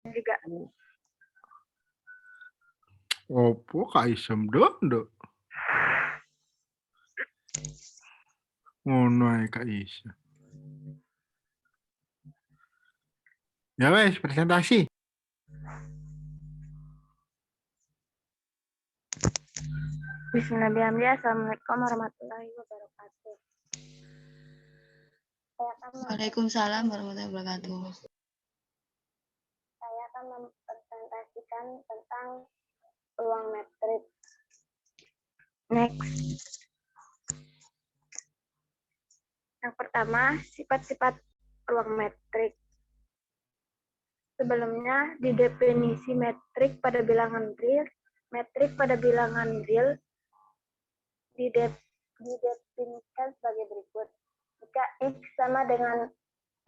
juga. Opo kaisem ndo. Ngono ae Kak Isya. Ya wes, presentasi. Bismillahirrahmanirrahim. Assalamualaikum warahmatullahi wabarakatuh. Waalaikumsalam warahmatullahi wabarakatuh. Saya akan mempresentasikan tentang ruang metrik. Next. Yang pertama, sifat-sifat ruang metrik. Sebelumnya, di definisi metrik pada bilangan real, metrik pada bilangan real didefinisikan sebagai berikut. Jika X sama dengan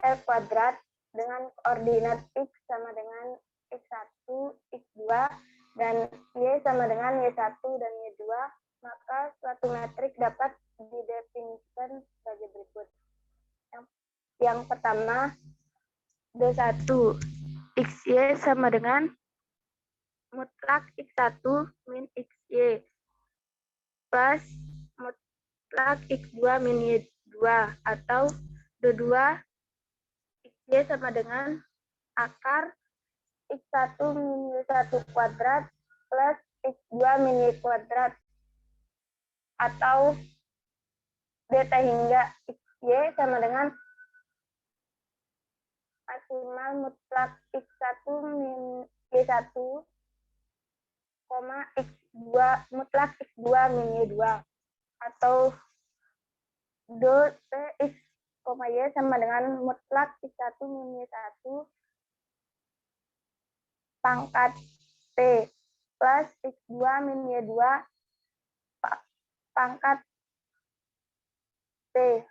L kuadrat dengan koordinat X sama dengan X1, X2, dan Y sama dengan Y1 dan Y2, maka suatu metrik dapat didefinisikan sebagai berikut. Yang pertama, D1, XY sama dengan mutlak X1 min XY plus mutlak X2 min Y2 atau D2 XY sama dengan akar X1 min Y1 kuadrat plus X2 min Y kuadrat atau beta hingga XY sama dengan maksimal mutlak X1 min Y1 X2 mutlak X2 min Y2 atau do X, Y sama dengan mutlak X1 min Y1 pangkat T plus X2 min Y2 pangkat T.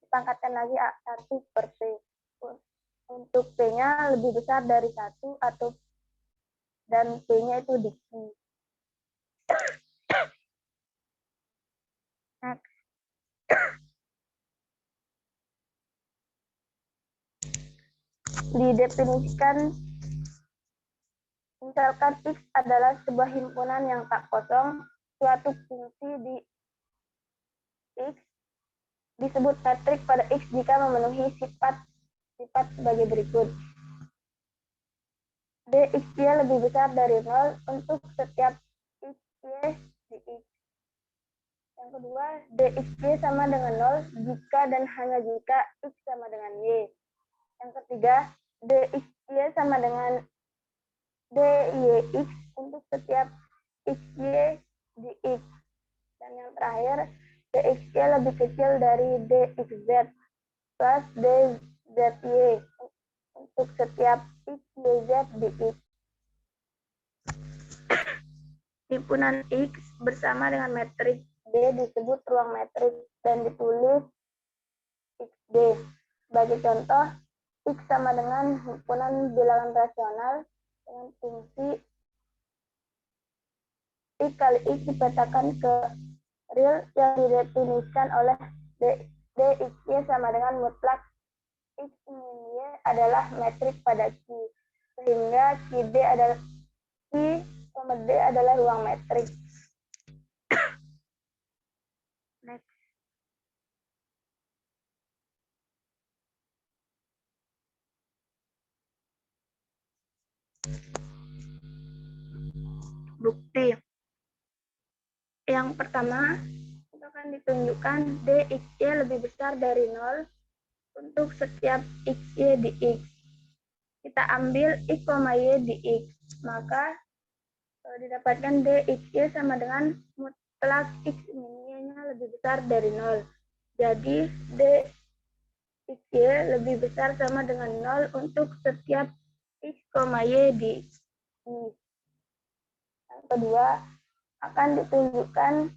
Dipangkatkan lagi A1 per T. Untuk P-nya lebih besar dari 1 atau dan P-nya itu di Q. Next. Didefinisikan, misalkan X adalah sebuah himpunan yang tak kosong, suatu fungsi di X disebut metrik pada X jika memenuhi sifat sebagai berikut. DXY lebih besar dari 0 untuk setiap XY di X. Yang kedua, DXY sama dengan 0 jika dan hanya jika X sama dengan Y. Yang ketiga, DXY sama dengan DYX untuk setiap XY di X. Dan yang terakhir, DXY lebih kecil dari DXZ plus DZY untuk setiap XYZ di X. Himpunan X bersama dengan metrik D disebut ruang metrik dan ditulis XD. Sebagai contoh, X sama dengan himpunan bilangan rasional dengan fungsi X kali X dipetakan ke real yang didefinisikan oleh DXY sama dengan mutlak X min Y adalah metrik pada Q, sehingga QD adalah Q, D adalah ruang metrik. Next. Bukti. Yang pertama, itu akan ditunjukkan DXY lebih besar dari 0 untuk setiap XY di X. Kita ambil X, Y di X, maka didapatkan DXY sama dengan mutlak X min Y-nya lebih besar dari 0. Jadi DXY lebih besar sama dengan 0 untuk setiap X, Y di Y. Yang kedua, akan ditunjukkan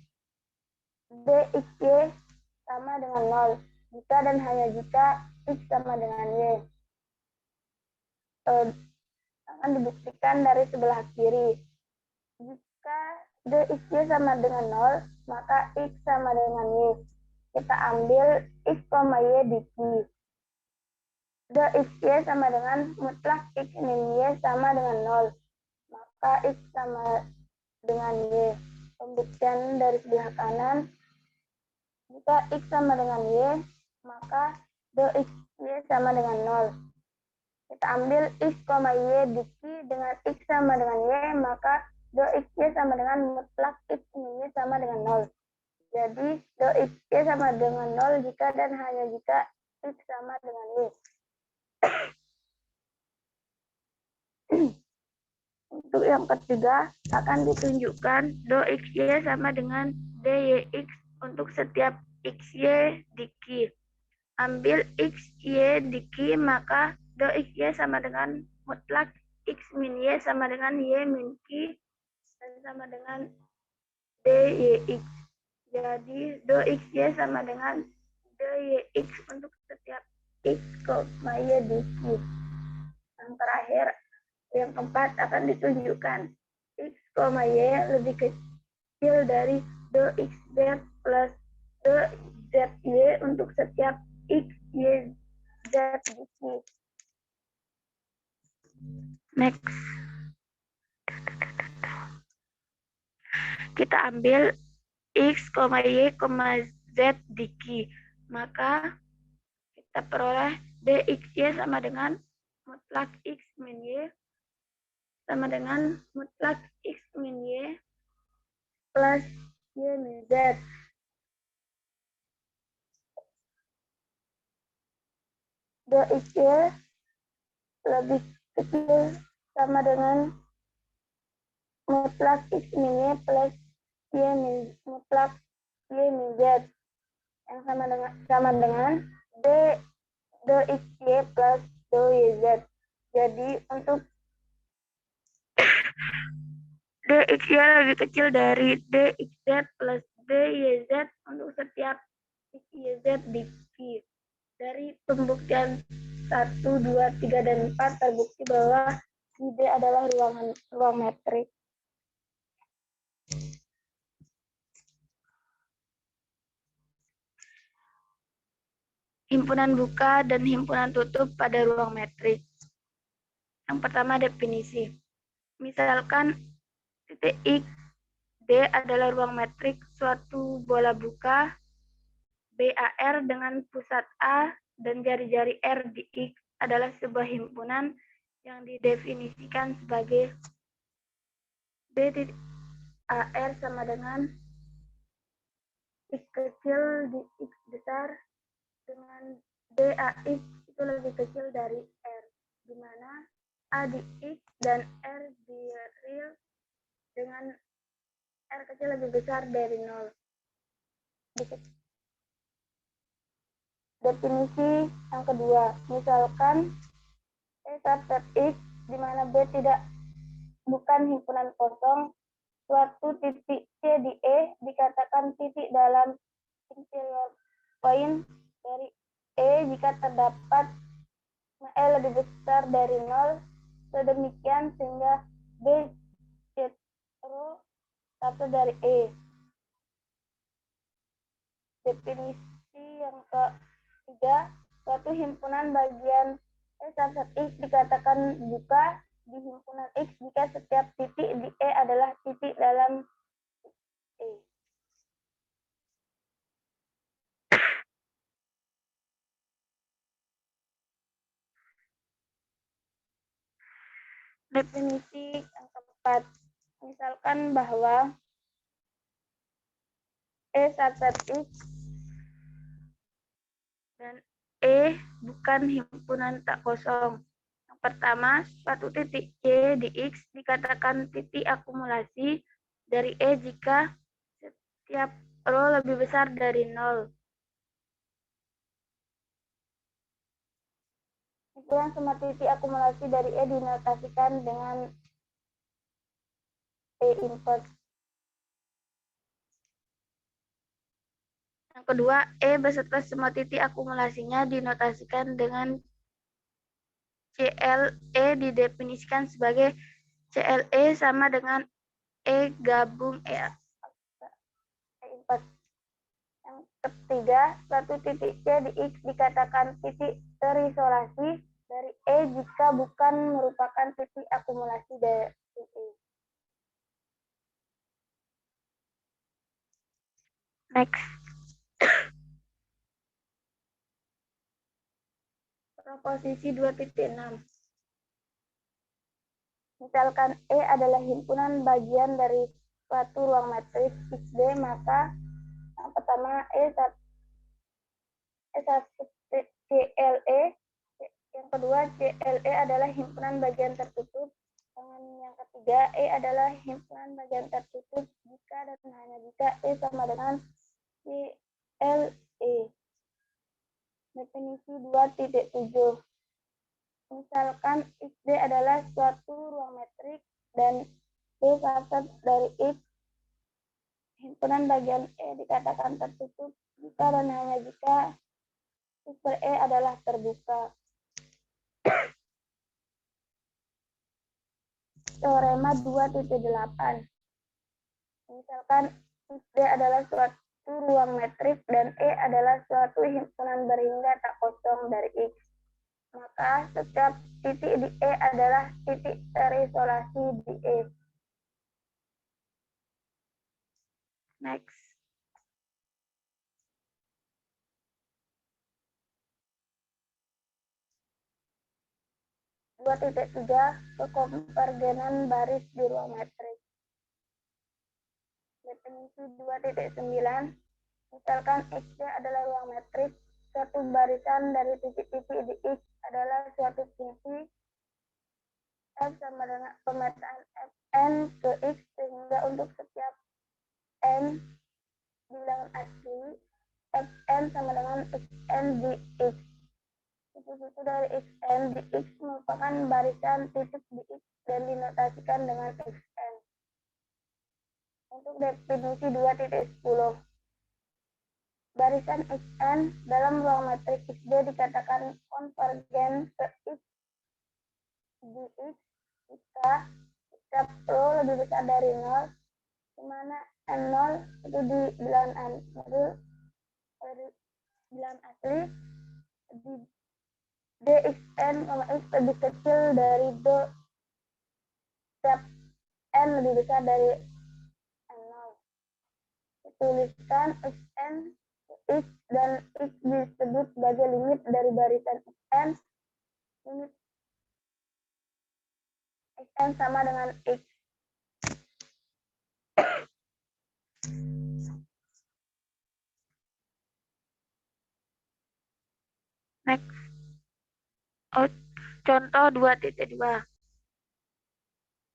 DXY sama dengan 0 jika dan hanya jika X sama dengan Y. Akan dibuktikan dari sebelah kiri. Jika DXY sama dengan 0, maka X sama dengan Y. Kita ambil X, Y di Q. DXY sama dengan mutlak X min Y sama dengan 0. Maka X sama dengan Y. Pembuktian dari sebelah kanan. Jika X sama dengan Y, maka DXY sama dengan 0. Kita ambil X, Y diki dengan X sama dengan Y, maka DXY sama dengan mutlak X min Y sama dengan 0. Jadi DXY sama dengan 0 jika dan hanya jika X sama dengan Y. Untuk yang ketiga, akan ditunjukkan DXY sama dengan DYX untuk setiap XY diki. Ambil XY diki, maka DXY sama dengan mutlak X min Y sama dengan Y min Q dan sama dengan DYX. Jadi DXY sama dengan DYX untuk setiap X, Y diki. Yang terakhir, yang keempat akan ditunjukkan X, Y lebih kecil dari DXZ plus DZY untuk setiap X, Y, Z diki. Next. Kita ambil X, Y, Z diki. Maka kita peroleh DXY sama dengan mutlak X min Y sama dengan mutlak X min Y plus Y min Z. DXY lebih kecil sama dengan mutlak X min Y plus Y min mutlak Y min Z yang sama dengan DXY plus DYZ. Jadi untuk DXY lebih kecil dari DXZ plus DYZ untuk setiap XYZ diki. Dari pembuktian 1, 2, 3, dan 4 terbukti bahwa D adalah ruang metrik. Himpunan buka dan himpunan tutup pada ruang metrik. Yang pertama, definisi. Misalkan titik X, D adalah ruang metrik suatu bola buka BAR dengan pusat A dan jari-jari R di X adalah sebuah himpunan yang didefinisikan sebagai BAR sama dengan X kecil di X besar dengan DAX itu lebih kecil dari R, di mana A di X dan R di real dengan R kecil lebih besar dari 0. Definisi yang kedua, misalkan E subset X di mana B bukan himpunan kosong, suatu titik C di E dikatakan titik dalam interior point dari E jika terdapat E lebih besar dari 0, sedemikian sehingga B hetero satu dari E. Definisi yang ketiga, suatu himpunan bagian E subset X dikatakan buka di himpunan X jika setiap titik di E adalah titik dalam E. Definisi yang keempat, misalkan bahwa E subset X dan E bukan himpunan tak kosong. Yang pertama, suatu titik C di X dikatakan titik akumulasi dari E jika setiap rho lebih besar dari 0. Himpunan semua titik akumulasi dari E dinotasikan dengan E inverse. Yang kedua, E beserta semua titik akumulasinya dinotasikan dengan CLE didefinisikan sebagai CLE sama dengan E gabung E inverse. Yang Yang ketiga, suatu titik C di X dikatakan titik terisolasi dari E jika bukan merupakan titik akumulasi dari E. Next. Proposisi 2.6. Misalkan E adalah himpunan bagian dari suatu ruang matriks XD, maka yang pertama CLE, yang kedua CLE adalah himpunan bagian tertutup, dan yang ketiga E adalah himpunan bagian tertutup jika dan hanya jika E sama dengan CLE. Definisi 2.7. Misalkan XD adalah suatu ruang metrik dan D subset dari X, himpunan bagian E dikatakan tertutup jika dan hanya jika X per E adalah terbuka. Teorema 2.8. Misalkan XD adalah suatu ruang metrik dan E adalah suatu himpunan berhingga tak kosong dari X, maka setiap titik di E adalah titik terisolasi di E. Next. (2.3) Kekonvergenan baris di ruang metrik. Definisi 2.9. Misalkan XD adalah ruang metrik, suatu barisan dari titik-titik di X adalah suatu fungsi F sama dengan pemetaan Fn ke X, sehingga untuk setiap N bilangan asli, Fn sama dengan Xn di X. Titik-titik dari Xn di X merupakan barisan titik di X dan dinotasikan dengan Xn. Untuk definisi 2.10. Barisan Xn dalam ruang metrik XD dikatakan konvergen ke X di X jika setiap rho lebih besar dari 0, di mana N0 itu di bilangan asli, di Dxn, X lebih kecil dari setiap N lebih besar dari N0. Dituliskan Xn X dan X disebut sebagai limit dari barisan Xn. Limit Xn sama dengan X. Next. Contoh 2.2.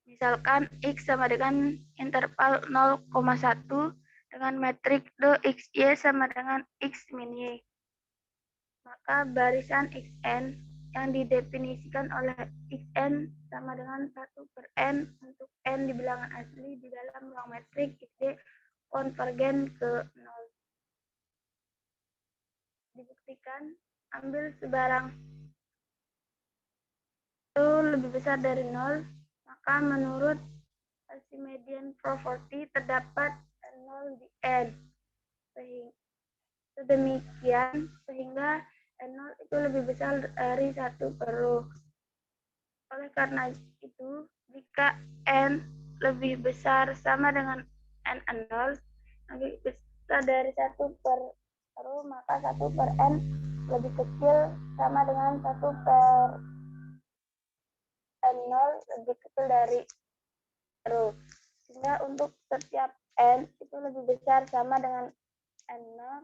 Misalkan X sama dengan interval 0,1 dengan metrik DXY sama dengan X min Y. Maka barisan Xn yang didefinisikan oleh Xn sama dengan 1 per N untuk N di bilangan asli di dalam ruang metrik XD konvergen ke 0. Dibuktikan, ambil sebarang itu lebih besar dari 0, maka menurut Archimedean property terdapat N0 di N. Sedemikian sehingga N0 itu lebih besar dari 1 per rho. Oleh karena itu, jika N lebih besar sama dengan N0, lebih besar dari 1 per rho, maka 1 per N lebih kecil sama dengan 1 per N0 lebih kecil dari rho. Sehingga untuk setiap N itu lebih besar sama dengan N0,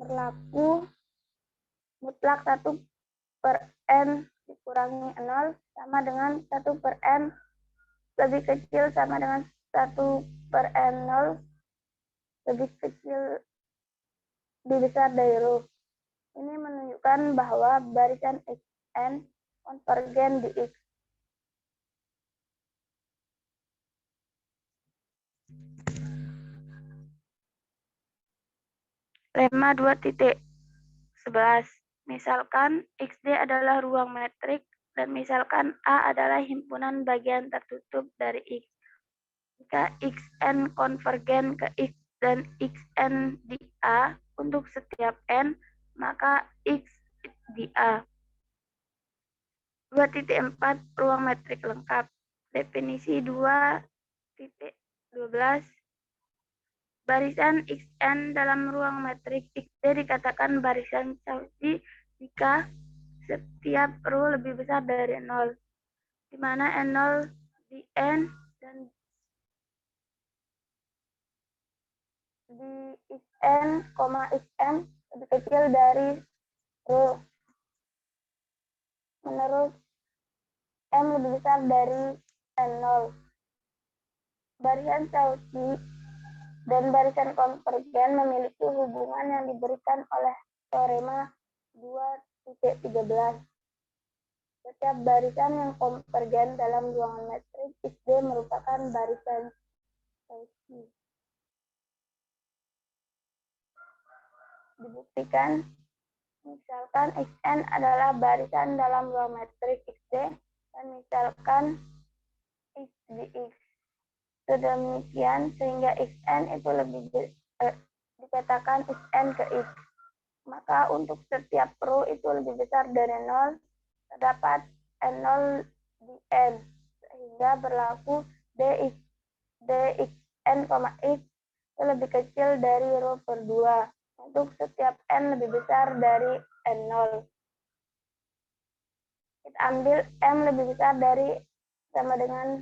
berlaku mutlak 1 per N dikurangi 0 sama dengan 1 per N lebih kecil sama dengan 1 per N0 lebih kecil lebih besar dari rho. Ini menunjukkan bahwa barisan Xn konvergen di X. Lemma 2.11. Misalkan XD adalah ruang metrik dan misalkan A adalah himpunan bagian tertutup dari X. Jika Xn konvergen ke X dan Xn di A untuk setiap N, maka X di A. 2.4 ruang metrik lengkap. Definisi 2.12 barisan Xn dalam ruang metrik XD dikatakan barisan Cauchy jika setiap row lebih besar dari 0, di mana N0 di N dan di Xn, Xm lebih kecil dari row. Menurut M lebih besar dari N0. Barisan Cauchy dan barisan konvergen memiliki hubungan yang diberikan oleh teorema 2.13. Setiap barisan yang konvergen dalam ruangan metrik XD merupakan barisan Cauchy. Dibuktikan, misalkan Xn adalah barisan dalam ruang metrik XD dan misalkan X di X. Sedemikian sehingga Xn itu dikatakan Xn ke X. Maka untuk setiap row itu lebih besar dari 0, terdapat N0 di N, sehingga berlaku Dxn, X itu lebih kecil dari row per 2 untuk setiap N lebih besar dari N0. Kita ambil M lebih besar dari sama dengan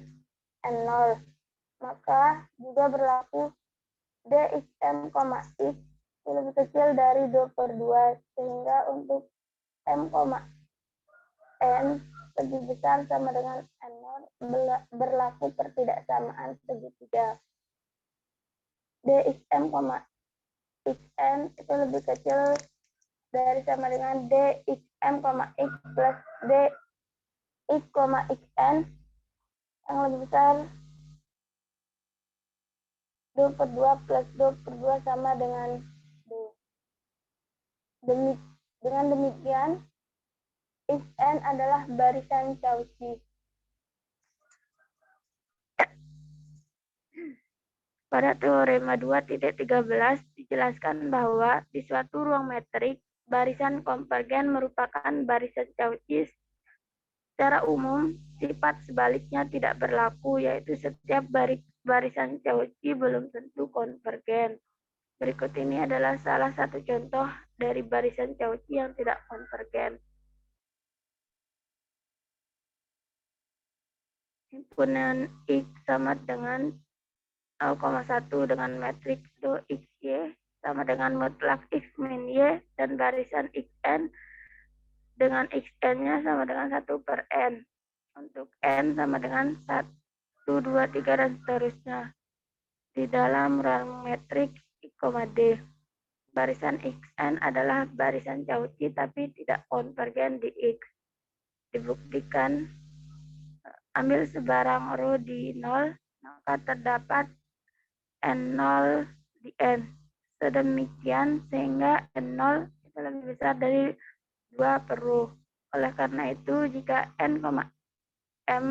N0, maka juga berlaku Dxm, X itu lebih kecil dari 2 per 2, sehingga untuk M, N lebih besar sama dengan N0 berlaku pertidaksamaan segitiga. Dxm, Xn itu lebih kecil dari sama dengan Dxm, X plus Dx, Xn yang lebih besar 2 per 2 plus 2 per 2 sama dengan 2. Dengan demikian, Xn adalah barisan Cauchy. Pada teorema 2.13 dijelaskan bahwa di suatu ruang metrik, barisan konvergen merupakan barisan Cauchy. Secara umum, sifat sebaliknya tidak berlaku, yaitu setiap barisan Cauchy belum tentu konvergen. Berikut ini adalah salah satu contoh dari barisan Cauchy yang tidak konvergen. Himpunan X sama dengan 0,1 dengan matriks do XY sama dengan mutlak X min Y, dan barisan Xn dengan Xn-nya sama dengan 1 per N. Untuk N sama dengan 1, 2, 3, dan seterusnya. Di dalam ruang metrik I, D. Barisan Xn adalah barisan Cauchy tapi tidak konvergen di X. Dibuktikan, ambil sebarang row di 0, maka terdapat N0 di N. Sedemikian sehingga N0 itu lebih besar dari 2 per row. Oleh karena itu, jika N, M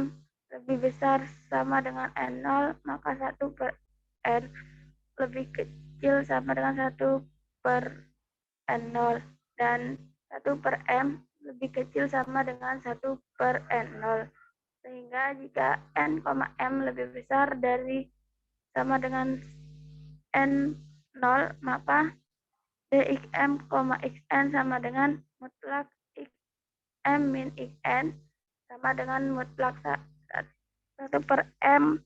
lebih besar sama dengan N0, maka 1 per N lebih kecil sama dengan 1 per N0, dan 1 per M lebih kecil sama dengan 1 per N0. Sehingga jika N, M lebih besar dari sama dengan N0, maka Dxm, Xn sama dengan mutlak Xm min Xn sama dengan mutlak 1 per M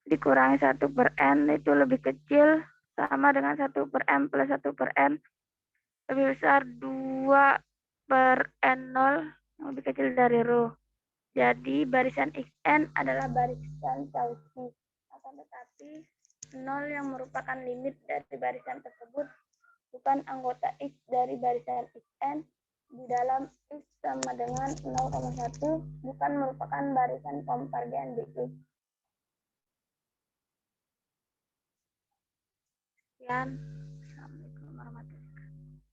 dikurangi 1 per N itu lebih kecil sama dengan 1 per M plus 1 per N lebih besar 2 per N0 yang lebih kecil dari row. Jadi barisan Xn adalah barisan Cauchy. Akan tetapi 0 yang merupakan limit dari barisan tersebut bukan anggota X dari barisan Xn di dalam X sama dengan 0,1 bukan merupakan barisan konvergen di X. Sekian. Assalamualaikum warahmatullahi wabarakatuh.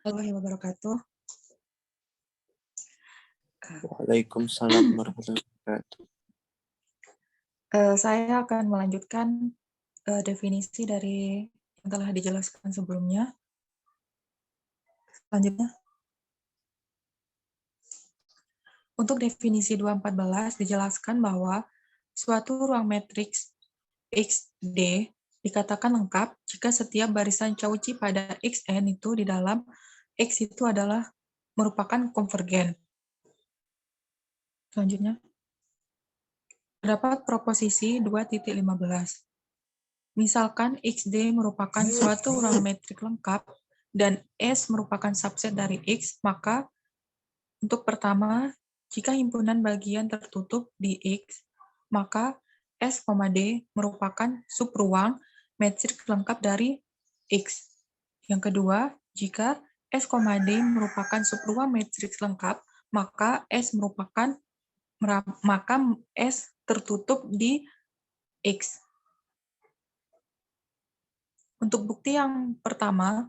warahmatullahi wabarakatuh. Waalaikumsalam warahmatullahi wabarakatuh. Saya akan melanjutkan definisi dari yang telah dijelaskan sebelumnya. Selanjutnya, untuk definisi 214 dijelaskan bahwa suatu ruang matriks XD dikatakan lengkap jika setiap barisan Cauchy pada Xn itu di dalam X itu adalah merupakan konvergen. Selanjutnya, terdapat proposisi 2.15. Misalkan XD merupakan suatu ruang metrik lengkap dan S merupakan subset dari X, maka untuk pertama, jika himpunan bagian tertutup di X, maka S, D merupakan subruang metrik lengkap dari X. Yang kedua, jika S, D merupakan subruang metrik lengkap, maka S tertutup di X. Untuk bukti yang pertama,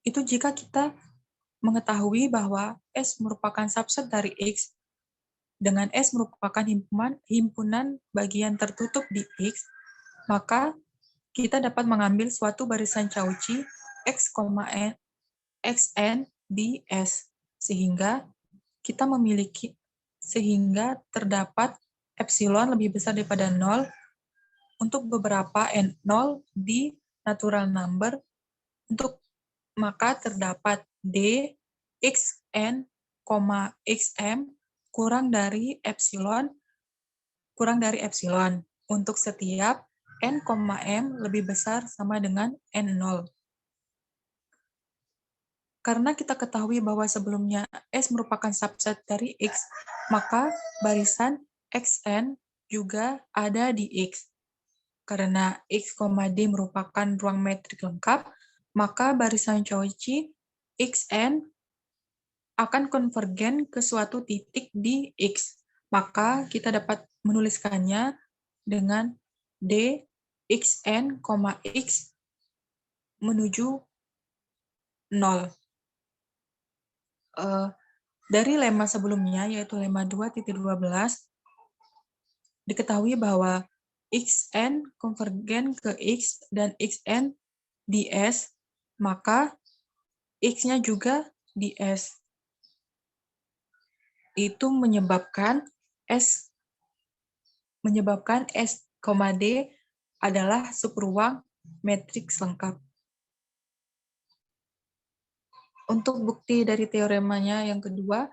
itu jika kita mengetahui bahwa S merupakan subset dari X, dengan S merupakan himpunan bagian tertutup di X, maka kita dapat mengambil suatu barisan Cauchy X, Xn di S, sehingga terdapat epsilon lebih besar daripada 0 untuk beberapa n0 di natural number, maka terdapat D, Xn, Xm kurang dari epsilon untuk setiap n, m lebih besar sama dengan n0. Karena kita ketahui bahwa sebelumnya S merupakan subset dari X, maka barisan Xn juga ada di X. Karena X, D merupakan ruang metrik lengkap, maka barisan Cauchy Xn akan konvergen ke suatu titik di X. Maka kita dapat menuliskannya dengan D, Xn, X menuju 0. Dari lemma sebelumnya, yaitu lemma 2.12, diketahui bahwa Xn konvergen ke X dan Xn di S, maka X-nya juga di S. Itu menyebabkan S, D adalah subruang matriks lengkap. Untuk bukti dari teoremanya yang kedua,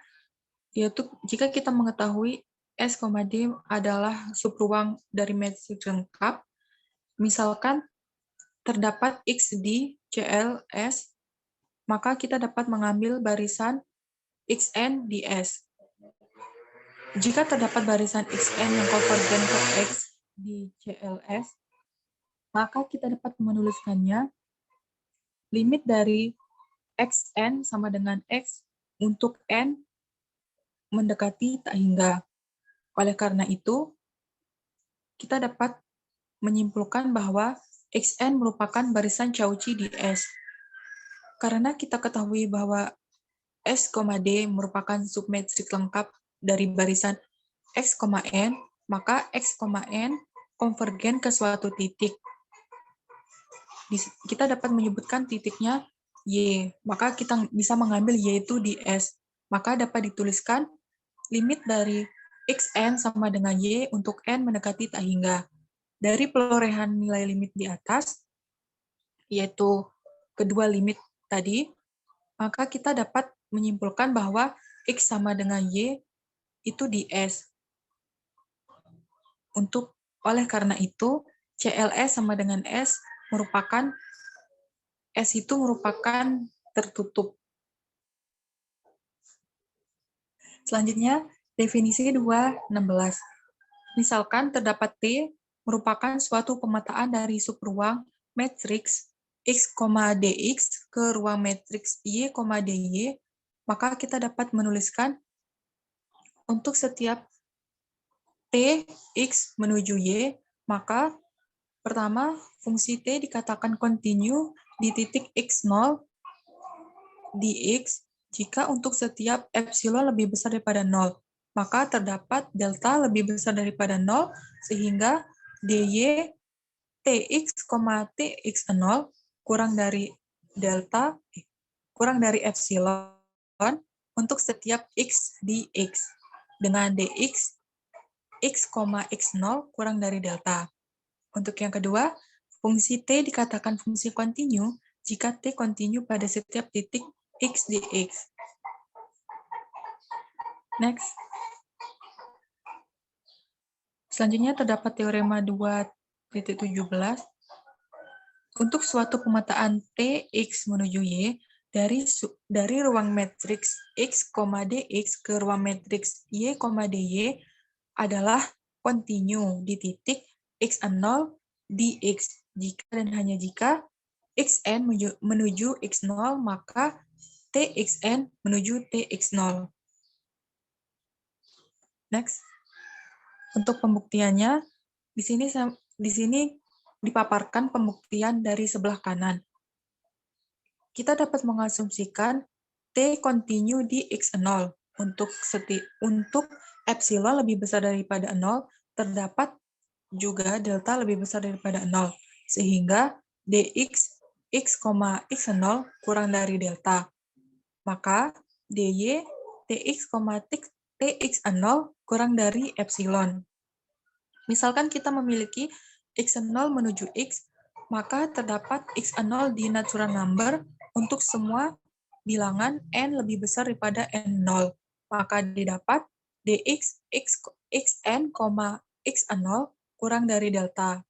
yaitu jika kita mengetahui S, D adalah subruang dari matriks lengkap, misalkan terdapat X di CLS, maka kita dapat mengambil barisan Xn di S. Jika terdapat barisan Xn yang konvergen ke X di CLS, maka kita dapat menuliskannya limit dari Xn sama dengan X untuk N mendekati tak hingga. Oleh karena itu, kita dapat menyimpulkan bahwa Xn merupakan barisan Cauchy di S. Karena kita ketahui bahwa S, D merupakan submetrik lengkap dari barisan X, N, maka X, N konvergen ke suatu titik. Kita dapat menyebutkan titiknya Y, maka kita bisa mengambil Y itu di S. Maka dapat dituliskan limit dari Xn sama dengan Y untuk N mendekati tak hingga. Dari perolehan nilai limit di atas, yaitu kedua limit tadi, maka kita dapat menyimpulkan bahwa X sama dengan Y itu di S. Oleh karena itu, CLS sama dengan S itu merupakan tertutup. Selanjutnya, definisi 2.16. Misalkan terdapat T merupakan suatu pemetaan dari subruang matriks X, Dx ke ruang matriks Y, Dy, maka kita dapat menuliskan untuk setiap T, X menuju Y, maka pertama, fungsi T dikatakan kontinu di titik X0 dx jika untuk setiap epsilon lebih besar daripada 0. Maka terdapat delta lebih besar daripada 0, sehingga dy tx, tx0 kurang dari delta, kurang dari epsilon untuk setiap x dx, dengan dx x, x0 kurang dari delta. Untuk yang kedua, fungsi t dikatakan fungsi kontinu jika t kontinu pada setiap titik x dx. Next. Selanjutnya terdapat teorema 2.17. Untuk suatu pemetaan T, X menuju Y, dari ruang matriks X, dx ke ruang matriks Y, dy adalah kontinu di titik x0 dx. Jika dan hanya jika xn menuju x0, maka txn menuju tx0. Next. Untuk pembuktiannya, di sini dipaparkan pembuktian dari sebelah kanan. Kita dapat mengasumsikan T kontinu di x0. Untuk epsilon lebih besar daripada 0, terdapat juga delta lebih besar daripada 0. Sehingga dx x, x0 kurang dari delta. Maka dy tx, tx0 kurang dari epsilon. Misalkan kita memiliki x0 menuju x, maka terdapat x0 di natural number untuk semua bilangan n lebih besar daripada n0. Maka didapat dx xn, x0 kurang dari delta.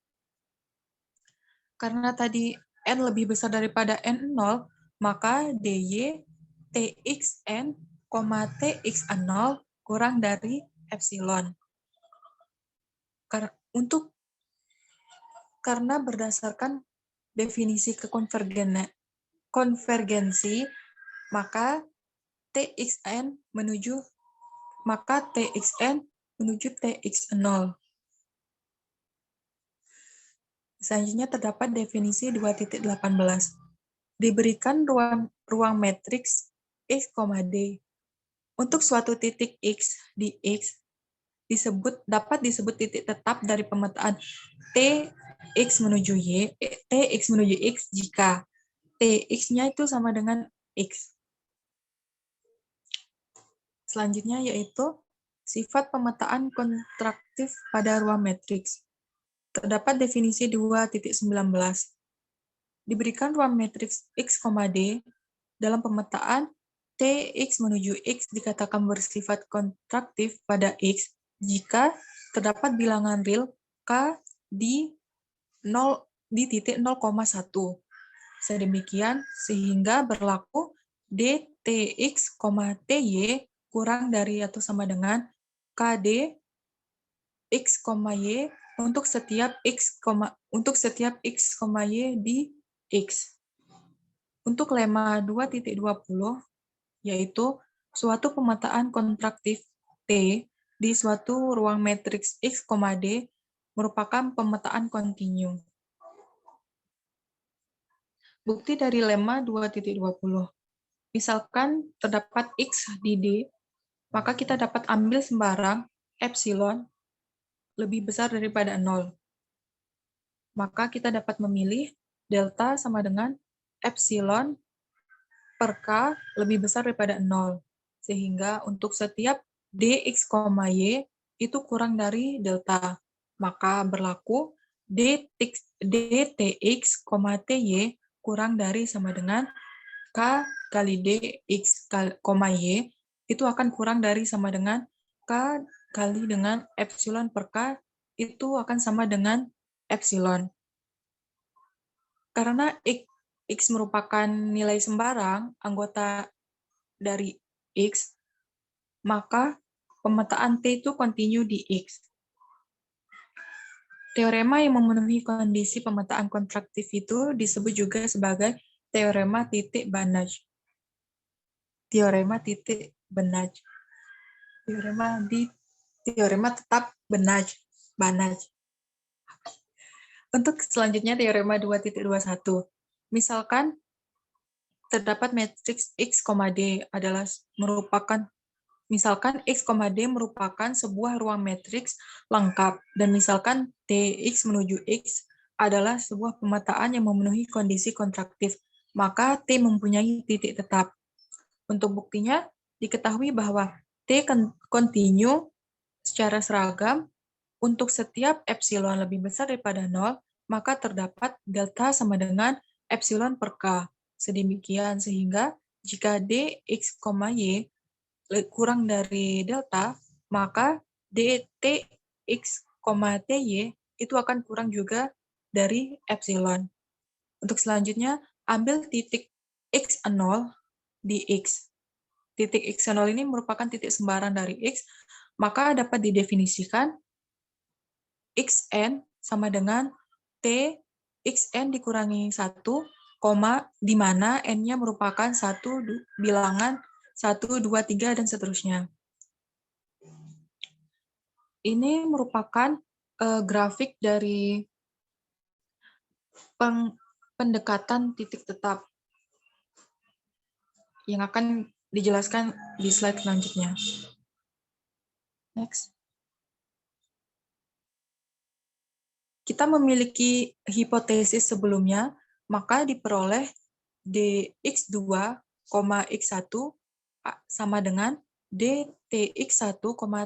Karena tadi n lebih besar daripada n0, maka dy txn, tx0 kurang dari epsilon. Karena berdasarkan definisi konvergensi, maka txn menuju tx0. Selanjutnya terdapat definisi 2.18. Diberikan ruang matriks x, d. Untuk suatu titik x di x dapat disebut titik tetap dari pemetaan tx menuju x jika tx-nya itu sama dengan x. Selanjutnya yaitu sifat pemetaan kontraktif pada ruang matriks. Terdapat definisi 2.19. Diberikan ruang matriks x, d dalam pemetaan tx menuju x dikatakan bersifat kontraktif pada x jika terdapat bilangan real k di titik 0,1. Sedemikian sehingga berlaku dtx, ty kurang dari atau sama dengan kd x, y untuk setiap x, y di x. Untuk lemma 2.20 yaitu suatu pemetaan kontraktif T di suatu ruang matriks x, d merupakan pemetaan kontinu. Bukti dari lemma 2.20. Misalkan terdapat x di D, maka kita dapat ambil sembarang epsilon lebih besar daripada 0. Maka kita dapat memilih delta sama dengan epsilon per k lebih besar daripada 0. Sehingga untuk setiap dx, y itu kurang dari delta. Maka berlaku dtx, ty kurang dari sama dengan k kali dx, y itu akan kurang dari sama dengan k kali dengan epsilon per k itu akan sama dengan epsilon. Karena x merupakan nilai sembarang anggota dari x, maka pemetaan T itu kontinu di x. Teorema yang memenuhi kondisi pemetaan kontraktif itu disebut juga sebagai teorema titik Banach. Teorema titik Banach. Teorema tetap Banach. Untuk selanjutnya teorema 2.21. Misalkan terdapat matriks X, D adalah merupakan misalkan X, D merupakan sebuah ruang matriks lengkap dan misalkan Tx menuju X adalah sebuah pemetaan yang memenuhi kondisi kontraktif, maka T mempunyai titik tetap. Untuk buktinya diketahui bahwa T kontinu secara seragam untuk setiap epsilon lebih besar daripada 0, maka terdapat delta sama dengan epsilon per K. Sedemikian sehingga jika dx, y kurang dari delta, maka dtx, ty itu akan kurang juga dari epsilon. Untuk selanjutnya, ambil titik x0 di x. Titik x0 ini merupakan titik sembarang dari x, maka dapat didefinisikan xn sama dengan t xn dikurangi 1, di mana n-nya merupakan bilangan 1, 2, 3, dan seterusnya. Ini merupakan grafik dari pendekatan titik tetap yang akan dijelaskan di slide selanjutnya. Next. Kita memiliki hipotesis sebelumnya, maka diperoleh dx2, x1 sama dengan dtx1,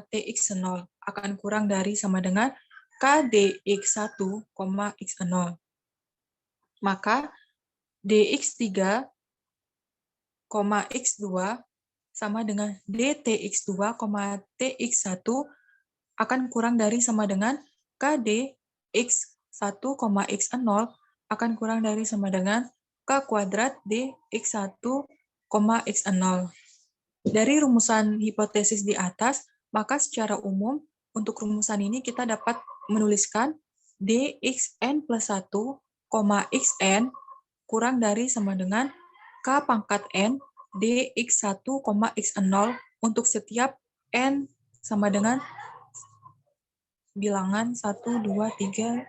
tx0 akan kurang dari sama dengan kdx1, x0. Maka dx3, x2 sama dengan dtx2, tx1 akan kurang dari sama dengan kd x1, x0 akan kurang dari sama dengan k kuadrat dx1, x0. Dari rumusan hipotesis di atas, maka secara umum untuk rumusan ini kita dapat menuliskan dxn plus 1, xn kurang dari sama dengan k pangkat n dx1, x0 untuk setiap n sama dengan bilangan 1, 2, 3,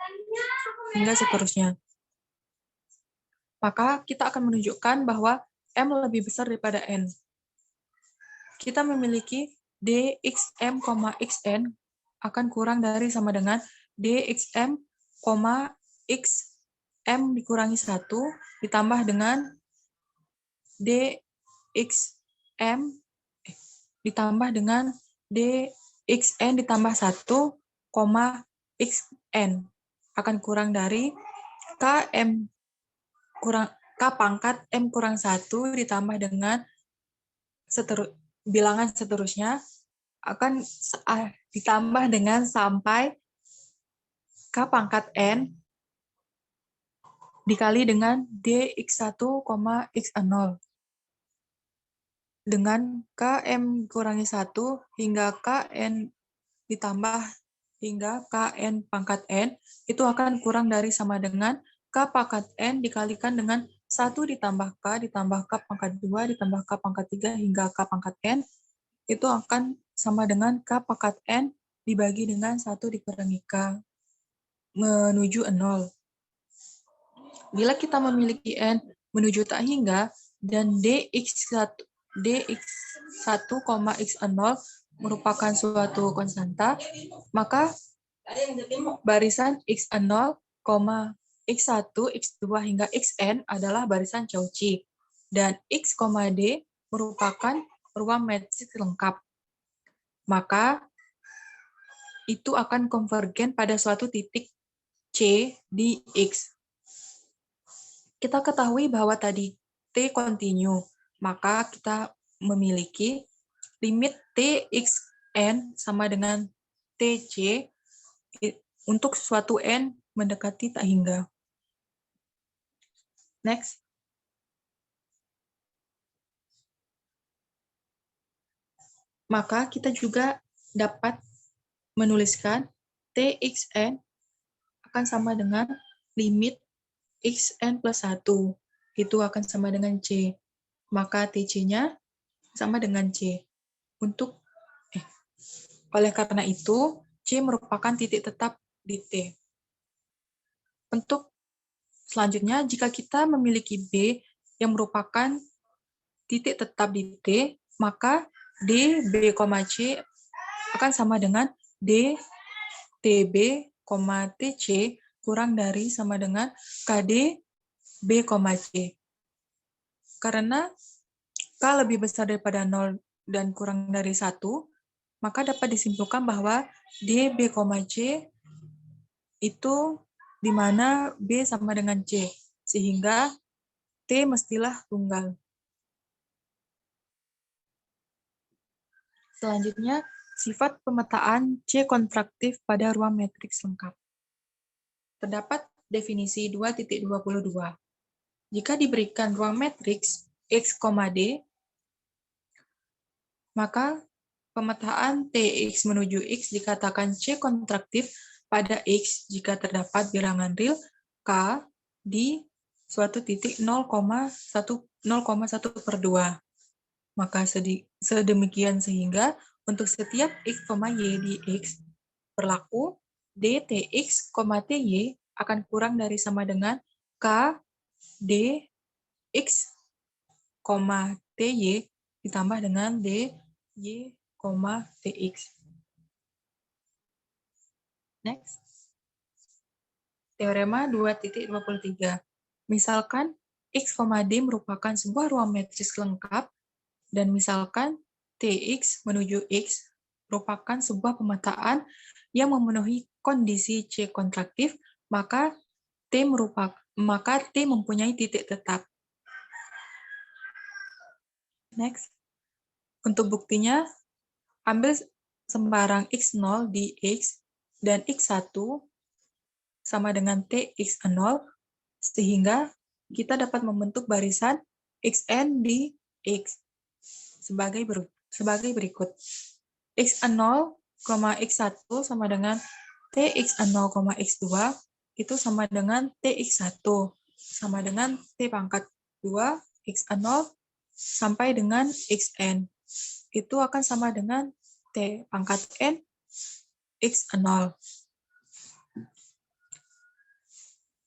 hingga seterusnya. Maka kita akan menunjukkan bahwa M lebih besar daripada N. Kita memiliki dxm, xn akan kurang dari sama dengan dxm, xm dikurangi 1 ditambah dengan dxm ditambah dengan dxn ditambah 1, xn akan kurang dari km kurang k pangkat m kurang 1 ditambah dengan bilangan seterusnya akan ditambah dengan sampai k pangkat n dikali dengan dx1, x0 dengan km kurangi 1 hingga kn ditambah hingga kn pangkat n itu akan kurang dari sama dengan k pangkat n dikalikan dengan 1 ditambah k pangkat 2 ditambah k pangkat 3 hingga k pangkat n itu akan sama dengan k pangkat n dibagi dengan 1 dikurangi k menuju 0. Bila kita memiliki n menuju tak hingga dan dx1, x0 merupakan suatu konstanta, maka barisan x0, x1, x2 hingga xn adalah barisan Cauchy dan x, d merupakan ruang matriks lengkap. Maka itu akan konvergen pada suatu titik C di X. Kita ketahui bahwa tadi T kontinu, maka kita memiliki limit Txn sama dengan Tc untuk suatu n mendekati tak hingga. Next. Maka kita juga dapat menuliskan Txn akan sama dengan limit xn plus 1. Itu akan sama dengan C. Maka Tc-nya sama dengan C. Oleh karena itu, C merupakan titik tetap di T. Untuk selanjutnya, jika kita memiliki B yang merupakan titik tetap di T, maka D, B, C akan sama dengan D, TB, TC kurang dari sama dengan KD, B, C. Karena K lebih besar daripada 0 dan kurang dari 1, maka dapat disimpulkan bahwa D, B, C itu di mana B sama dengan C, sehingga T mestilah tunggal. Selanjutnya, sifat pemetaan C kontraktif pada ruang matriks lengkap. Terdapat definisi 2.22. Jika diberikan ruang matriks X, D, maka pemetaan TX menuju X dikatakan C kontraktif pada X jika terdapat bilangan real K di suatu titik 0,1/2. Maka sedemikian sehingga untuk setiap X, Y di X berlaku DTX, TY akan kurang dari sama dengan K DX, TY ditambah dengan DY, TX. Next. Teorema 2.23. Misalkan X, D merupakan sebuah ruang matriks lengkap dan misalkan TX menuju X merupakan sebuah pemetaan yang memenuhi kondisi C kontraktif, maka T mempunyai titik tetap. Next. Untuk buktinya, ambil sembarang X0 di X dan X1 sama dengan TX0, sehingga kita dapat membentuk barisan XN di X sebagai berikut. X0, X1 sama dengan TX0, X2 itu sama dengan TX1 sama dengan T pangkat 2 X0 sampai dengan XN. Itu akan sama dengan T pangkat N X0.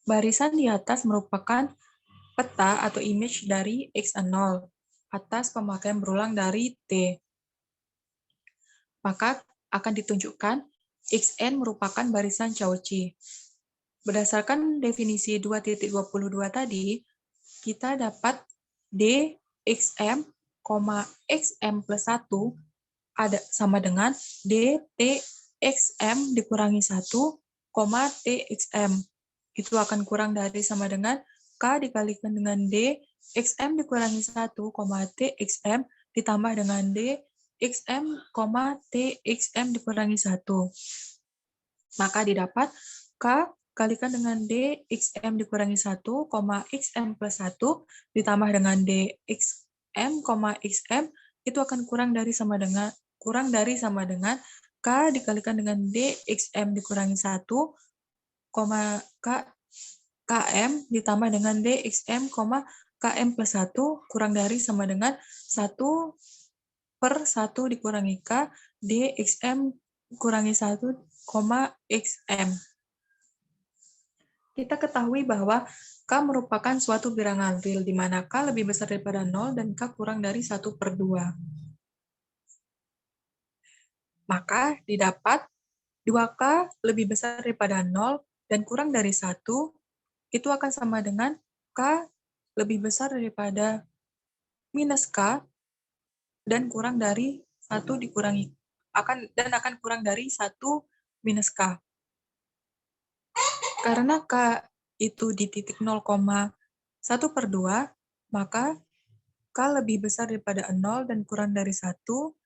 Barisan di atas merupakan peta atau image dari X0 atas pemakaian berulang dari T. Maka akan ditunjukkan XN merupakan barisan Cauchy. Berdasarkan definisi 2.22 tadi, kita dapat DXM, XM plus 1 sama dengan DTXM dikurangi 1, TXM. Itu akan kurang dari sama dengan K dikalikan dengan D, XM dikurangi 1, TXM ditambah dengan D, XM, TXM dikurangi 1. Maka didapat K kalikan dengan D, XM dikurangi 1, XM plus 1 ditambah dengan D, XM, XM itu akan kurang dari sama dengan K dikalikan dengan D, XM dikurangi 1, KM ditambah dengan DXM, KM plus 1 kurang dari sama dengan 1/1 dikurangi K, DXM kurangi 1, XM. Kita ketahui bahwa K merupakan suatu bilangan real di mana K lebih besar daripada 0 dan K kurang dari 1/2. Maka didapat 2K lebih besar daripada 0 dan kurang dari 1, itu akan sama dengan K lebih besar daripada minus K dan kurang dari 1 dikurangi akan kurang dari 1 minus K. Karena K itu di titik 0,1/2, maka K lebih besar daripada 0 dan kurang dari 1,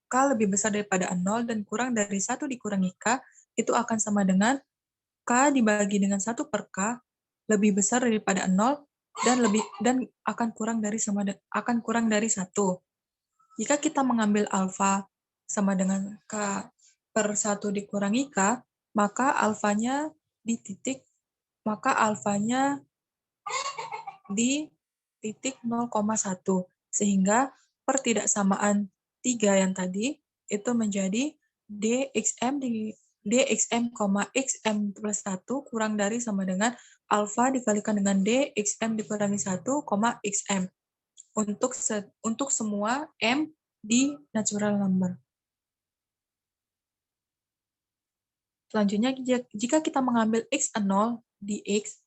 K lebih besar daripada 0 dan kurang dari 1 dikurangi K, itu akan sama dengan K dibagi dengan 1/K lebih besar daripada 0 dan akan kurang dari 1. Jika kita mengambil alfa sama dengan K/1 dikurangi K, maka alfanya di titik 0,1, sehingga pertidaksamaan 3 yang tadi itu menjadi DXM dxm, xm plus 1 kurang dari sama dengan alfa dikalikan dengan dxm dikurangi 1, xm. Untuk semua m di natural number. Selanjutnya, jika kita mengambil x0 di x,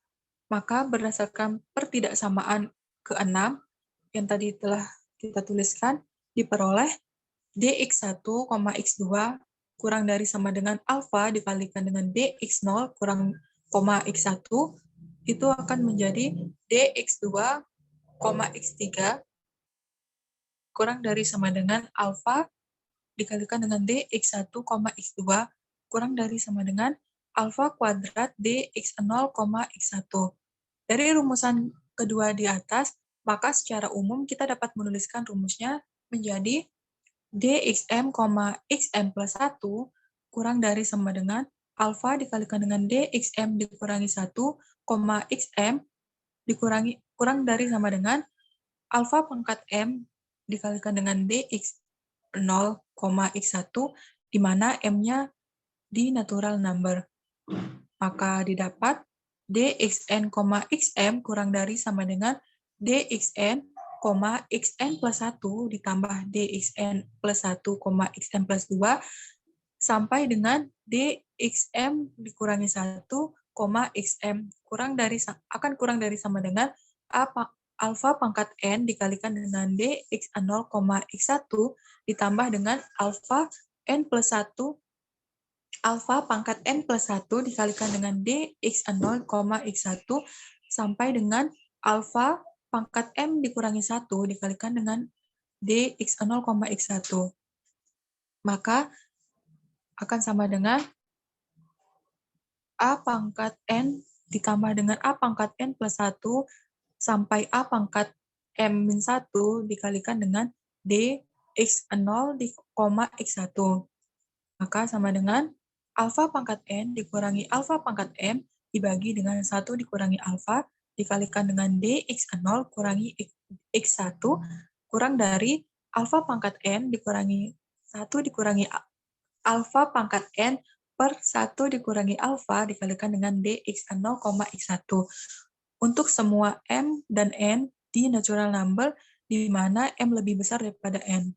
maka berdasarkan pertidaksamaan ke-6 yang tadi telah kita tuliskan, diperoleh dx1, x2 kurang dari sama dengan alfa dikalikan dengan dx0 kurang x1, itu akan menjadi dx2, x3 kurang dari sama dengan alfa dikalikan dengan dx1, x2 kurang dari sama dengan alfa kuadrat dx0, x1. Dari rumusan kedua di atas, maka secara umum kita dapat menuliskan rumusnya menjadi dxm, xm plus 1 kurang dari sama dengan alfa dikalikan dengan dxm dikurangi 1, xm kurang dari sama dengan alfa pangkat m dikalikan dengan dx0, x1, di mana m-nya di natural number. Maka didapat dxn, xm kurang dari sama dengan dxn, xn plus 1 ditambah dxn plus 1, xn plus 2 sampai dengan dxm dikurangi 1, xm akan kurang dari sama dengan alfa pangkat n dikalikan dengan dx0, x1 ditambah dengan alfa n plus 1 alfa pangkat n plus 1 dikalikan dengan dx0, x1 sampai dengan alfa pangkat m dikurangi 1 dikalikan dengan dx0, x1. Maka akan sama dengan a pangkat n ditambah dengan a pangkat n plus 1 sampai a pangkat m min 1 dikalikan dengan dx0, x1. Maka sama dengan alfa pangkat n dikurangi alfa pangkat m dibagi dengan 1 dikurangi alfa dikalikan dengan dx0 kurangi x1 kurang dari alfa pangkat n dikurangi 1 dikurangi alfa pangkat n per 1 dikurangi alfa dikalikan dengan dx0, x1. Untuk semua m dan n di natural number di mana m lebih besar daripada n.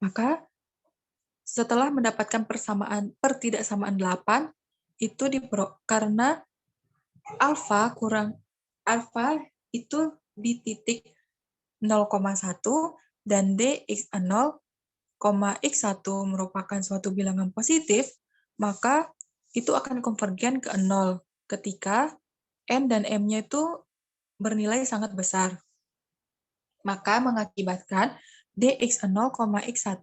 Maka setelah mendapatkan pertidaksamaan 8, itu karena alfa itu di titik 0,1 dan dx0, x1 merupakan suatu bilangan positif, maka itu akan konvergen ke 0 ketika n dan m-nya itu bernilai sangat besar. Maka mengakibatkan dx0, x1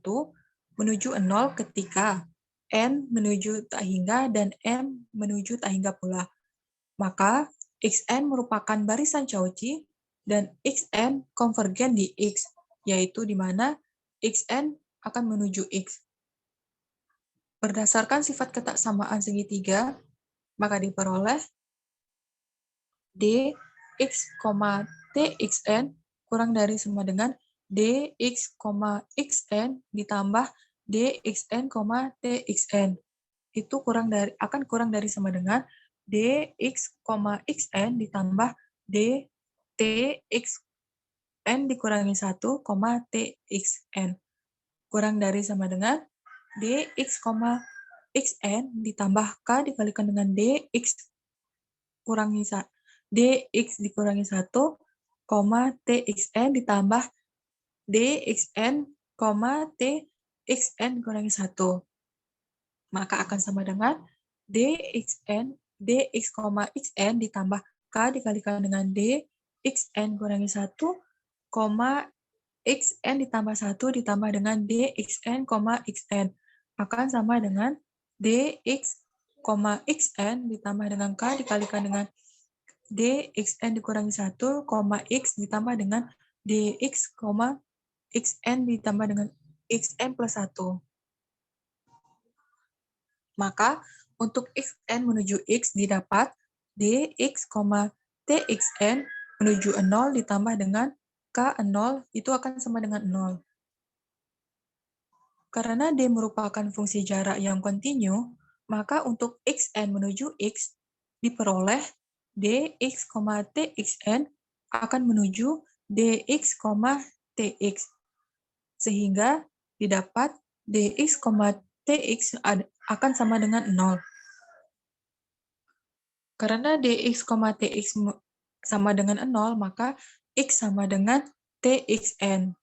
menuju 0 ketika n menuju tak hingga dan m menuju tak hingga pula. Maka xn merupakan barisan Cauchy dan xn konvergen di x, yaitu di mana xn akan menuju x. Berdasarkan sifat ketaksamaan segitiga, maka diperoleh dx, txn kurang dari sama dengan dx, xn ditambah dxn, txn. Itu akan kurang dari sama dengan dx, xn ditambah dtxn dikurangi 1, txn. Kurang dari sama dengan dx, xn ditambah k dikalikan dengan dx dikurangi 1, txn ditambah dxn, txn kurangi 1. Maka akan sama dengan dx, xn ditambah k dikalikan dengan dxn kurangi 1, xn ditambah 1 ditambah dengan dxn, xn akan sama dengan dx, xn ditambah dengan k dikalikan dengan dxn dikurangi 1, x ditambah dengan dx, xn ditambah dengan xn plus 1. Maka untuk xn menuju x didapat dx, txn menuju 0 ditambah dengan k0 itu akan sama dengan 0. Karena D merupakan fungsi jarak yang kontinu, maka untuk xn menuju x diperoleh dx, txn akan menuju dx, tx. Sehingga didapat dx, tx akan sama dengan 0. Karena dx, tx sama dengan 0, maka x sama dengan txn.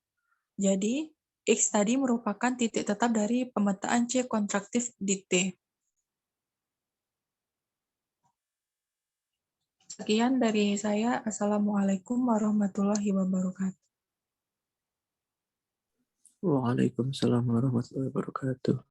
Jadi, x tadi merupakan titik tetap dari pemetaan C kontraktif di T. Sekian dari saya. Assalamualaikum warahmatullahi wabarakatuh. Waalaikumsalam warahmatullahi wabarakatuh.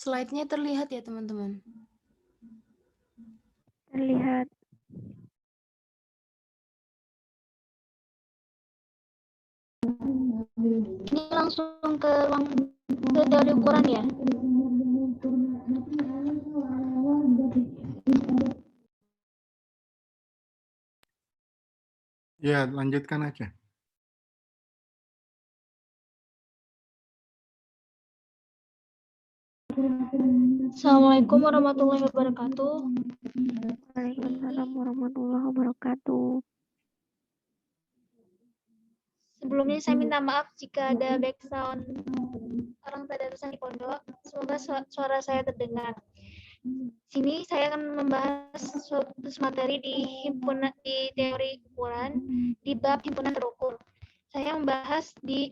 Slide-nya terlihat ya, teman-teman? Terlihat. Ini langsung ke ruang ke teori ukuran ya? Ya, lanjutkan aja. Assalamualaikum warahmatullahi wabarakatuh. Waalaikumsalam warahmatullahi wabarakatuh. Sebelumnya saya minta maaf jika ada background orang tadarusan di pondok. Semoga suara saya terdengar. Sini saya akan membahas suatu materi di teori ukuran di bab himpunan terukur. Saya membahas di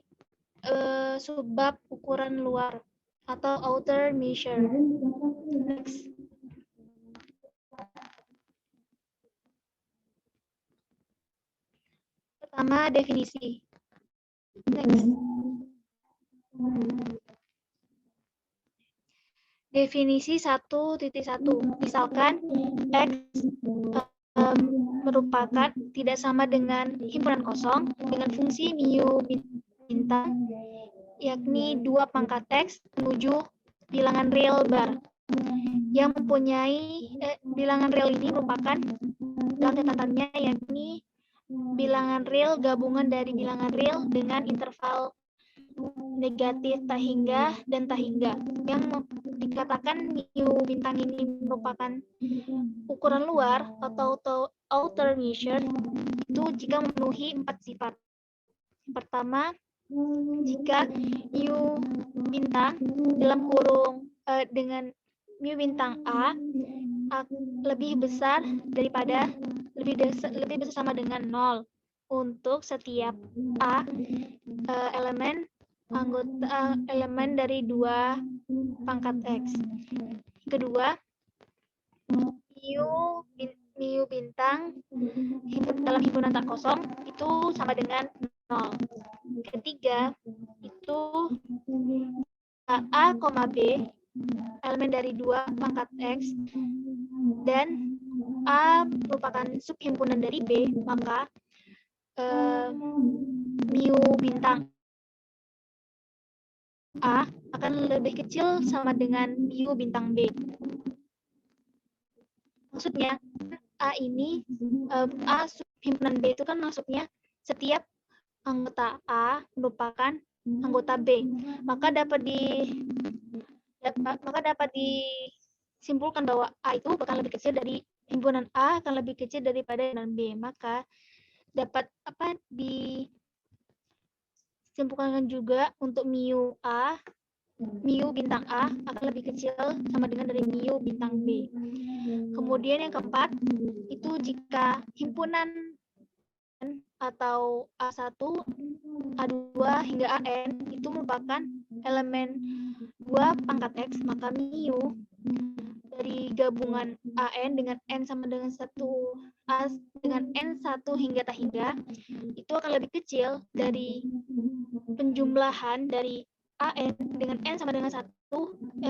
subbab ukuran luar atau outer measure. Next. Pertama, definisi. Next. Definisi 1.1. Misalkan X merupakan tidak sama dengan himpunan kosong dengan fungsi mu bintang, yakni 2 pangkat X menuju bilangan real bar. Yang mempunyai bilangan real ini merupakan dalam catatannya yakni bilangan real gabungan dari bilangan real dengan interval negatif tak hingga dan tak hingga. Yang dikatakan mu bintang ini merupakan ukuran luar atau outer measure itu jika memenuhi 4 sifat. Yang pertama, jika mu bintang dalam kurung dengan mu bintang A lebih besar daripada lebih besar sama dengan 0 untuk setiap A elemen dari 2 pangkat X. Kedua, mu mu bintang dalam himpunan tak kosong itu sama dengan 0. Ketiga, itu A, B, elemen dari 2 pangkat X, dan A merupakan subhimpunan dari B, maka mu bintang A akan lebih kecil sama dengan mu bintang B. Maksudnya, A ini, A subhimpunan B itu kan maksudnya setiap anggota A merupakan anggota B. Maka dapat disimpulkan bahwa A itu akan lebih kecil dari himpunan A akan lebih kecil daripada himpunan B. Maka dapat disimpulkan juga untuk mu bintang A akan lebih kecil sama dengan dari mu bintang B. Kemudian yang keempat, itu jika himpunan atau A1, A2 hingga AN itu merupakan elemen 2 pangkat X, maka mu dari gabungan AN dengan N sama dengan 1 dengan N1 hingga tak hingga itu akan lebih kecil dari penjumlahan dari AN dengan N sama dengan 1,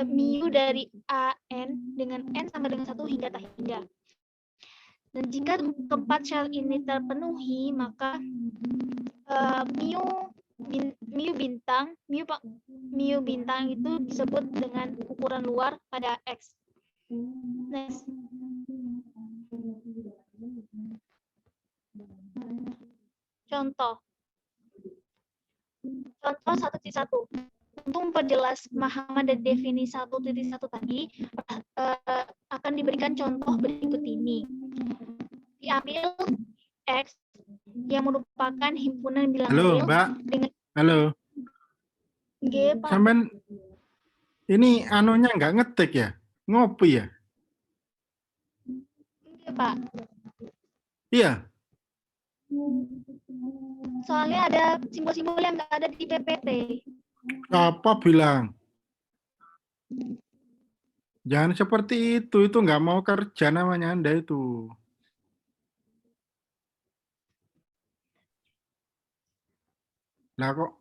mu dari AN dengan N sama dengan 1 hingga tak hingga. Dan jika keempat syarat ini terpenuhi, maka mu bintang itu disebut dengan ukuran luar pada X. Next. Contoh 1.1. Untuk memperjelas pemahaman dari definisi 1.1 tadi, akan diberikan contoh berikut ini. Diambil X yang merupakan himpunan bilangan Halo, real Mbak. dengan Halo. G, Pak. Sampean ini anunya nggak ngetik ya? Ngopi ya? G, Pak. Iya. Soalnya ada simbol-simbol yang nggak ada di PPT. Apa bilang? Jangan seperti itu nggak mau kerja namanya Anda itu. Lah kok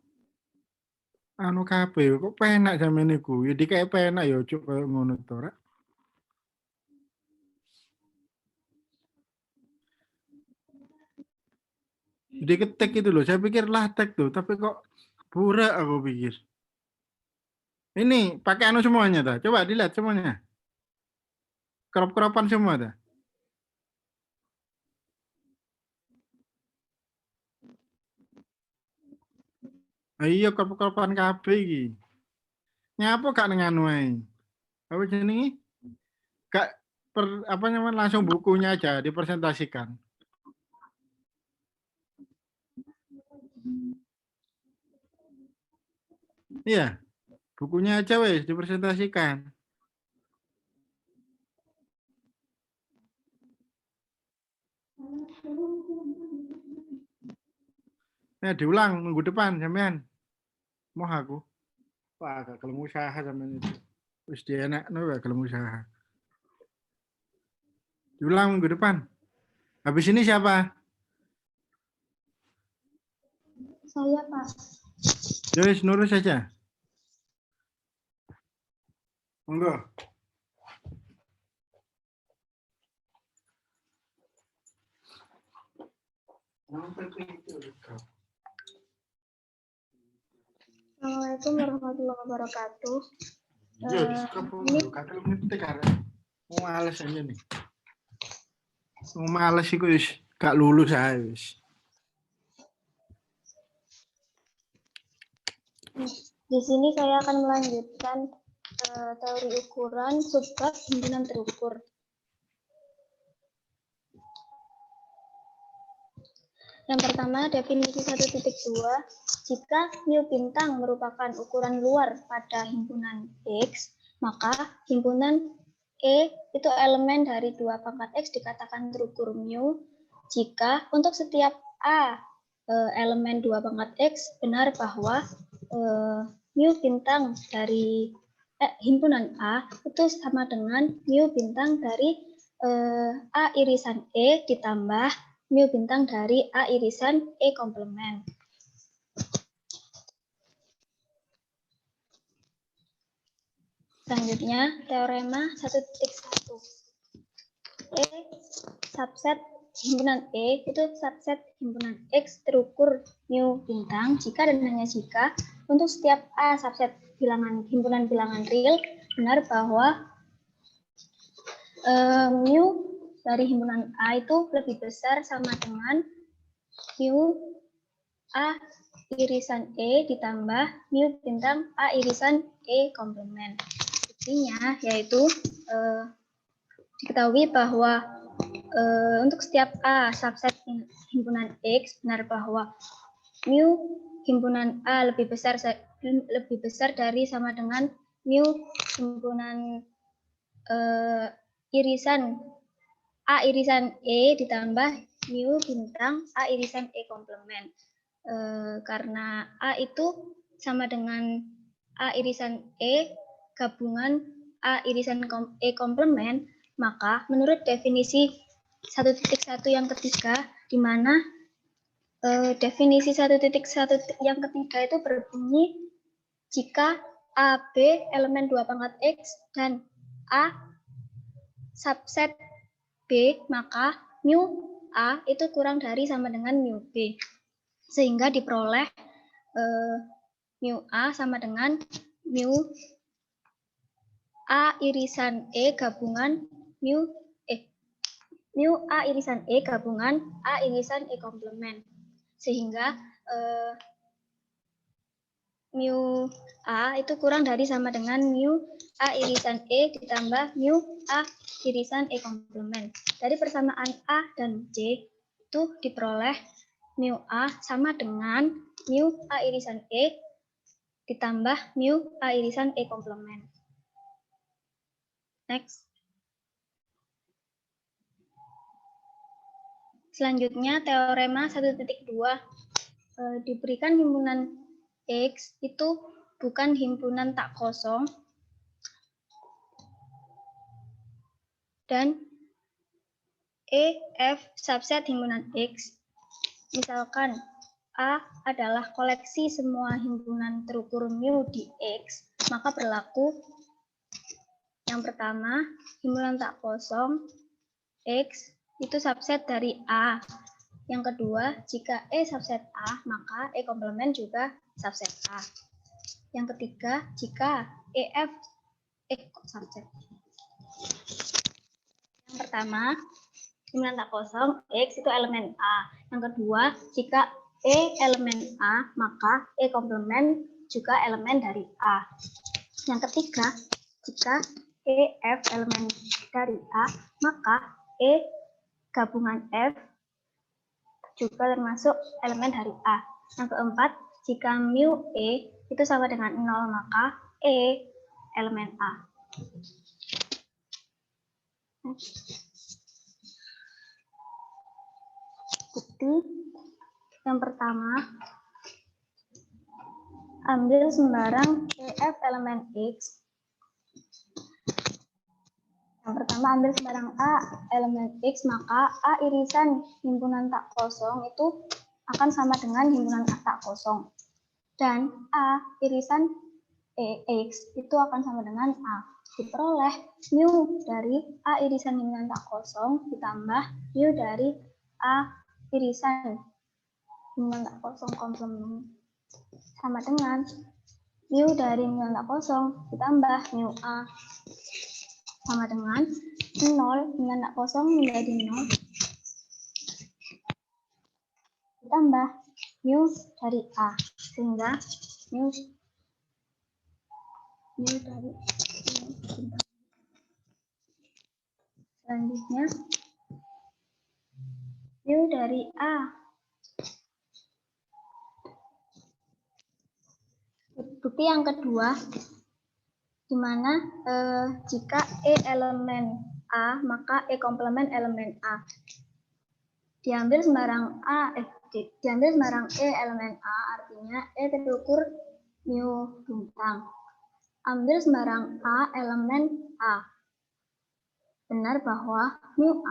anu kabeh kok penak sampeyan niku. Ya dikae penak ya cuk koyo ngono to, Rek. Jadi ketik itu loh, saya pikir latek tuh, tapi kok pura aku pikir. Ini pakai anu semuanya dah. Coba dilihat semuanya. Crop-cropan semua dah. Iya crop-cropan kabeh iki. Nyapa gak nang anu ae. Apa jenenge? Gak apa namanya langsung bukunya aja dipresentasikan. Iya. Bukunya aja wes dipresentasikan. Nah, diulang minggu depan sampean. Mau aku. Wah, agak kelemu usaha sampean itu. Terus dia enak gak kelemu usaha. Diulang minggu depan. Habis ini siapa? Saya, Pak. Joyce, nurus saja. Monggo. Assalamualaikum warahmatullahi wabarakatuh. Ini kakak ngetik arek. Mau males aja nih. Mau males iku wis gak lulus ae wis. Di sini saya akan melanjutkan teori ukuran subbab himpunan terukur. Yang pertama, definisi 1.2, jika mu bintang merupakan ukuran luar pada himpunan X, maka himpunan E itu elemen dari 2 pangkat X dikatakan terukur mu jika untuk setiap A elemen 2 pangkat X benar bahwa mu bintang dari himpunan A itu sama dengan mu bintang dari A irisan E ditambah mu bintang dari A irisan E komplement. Selanjutnya, teorema 1.1. E subset himpunan E itu subset himpunan X terukur mu bintang jika dan hanya jika untuk setiap A subset himpunan bilangan real benar bahwa mu dari himpunan A itu lebih besar sama dengan mu A irisan E ditambah mu bintang A irisan E komplement. Buktinya yaitu diketahui bahwa untuk setiap A subset himpunan X benar bahwa mu himpunan A lebih besar dari sama dengan mu himpunan irisan A irisan E ditambah mu bintang A irisan E komplement. Karena A itu sama dengan A irisan E gabungan A irisan E komplement, maka menurut definisi 1.1 yang ketiga, di mana definisi 1.1 yang ketiga itu berbunyi jika AB elemen 2 pangkat X dan A subset B, maka mu A itu kurang dari sama dengan mu B. Sehingga diperoleh mu A sama dengan mu A irisan E gabungan mu A irisan E gabungan A irisan E komplement. Sehingga mu A itu kurang dari sama dengan mu A irisan E ditambah mu A irisan E komplement. Dari persamaan A dan C itu diperoleh mu A sama dengan mu A irisan E ditambah mu A irisan E komplement. Next. Selanjutnya teorema 1.2 diberikan himpunan X itu bukan himpunan tak kosong dan E, F subset himpunan X. Misalkan A adalah koleksi semua himpunan terukur mu di X, maka berlaku yang pertama, himpunan tak kosong X itu subset dari A. Yang kedua, jika E subset A, maka E komplement juga subset A. Yang ketiga, jika EF subset. Yang pertama, himpunan tak kosong X itu elemen A. Yang kedua, jika E elemen A, maka E komplement juga elemen dari A. Yang ketiga, jika EF elemen dari A, maka E gabungan F juga termasuk elemen dari A. Yang keempat, jika mu E itu sama dengan 0, maka E elemen A. Bukti yang pertama, ambil sembarang EF elemen X. Yang pertama, ambil sembarang A elemen X, maka A irisan himpunan tak kosong itu akan sama dengan himpunan A tak kosong. Dan A irisan X itu akan sama dengan A. Diperoleh mu dari A irisan himpunan tak kosong ditambah mu dari A irisan himpunan tak kosong komplement sama dengan mu dari himpunan tak kosong ditambah mu A sama dengan 0, himpunan tak kosong menjadi 0 ditambah mu dari A, sehingga mu dari selanjutnya mu dari A. Bukti yang kedua, di mana jika E elemen A, maka E komplement elemen A. Diambil sembarang diambil sembarang E elemen A, artinya E terukur mu bintang. Ambil sembarang A elemen A. benar bahwa mu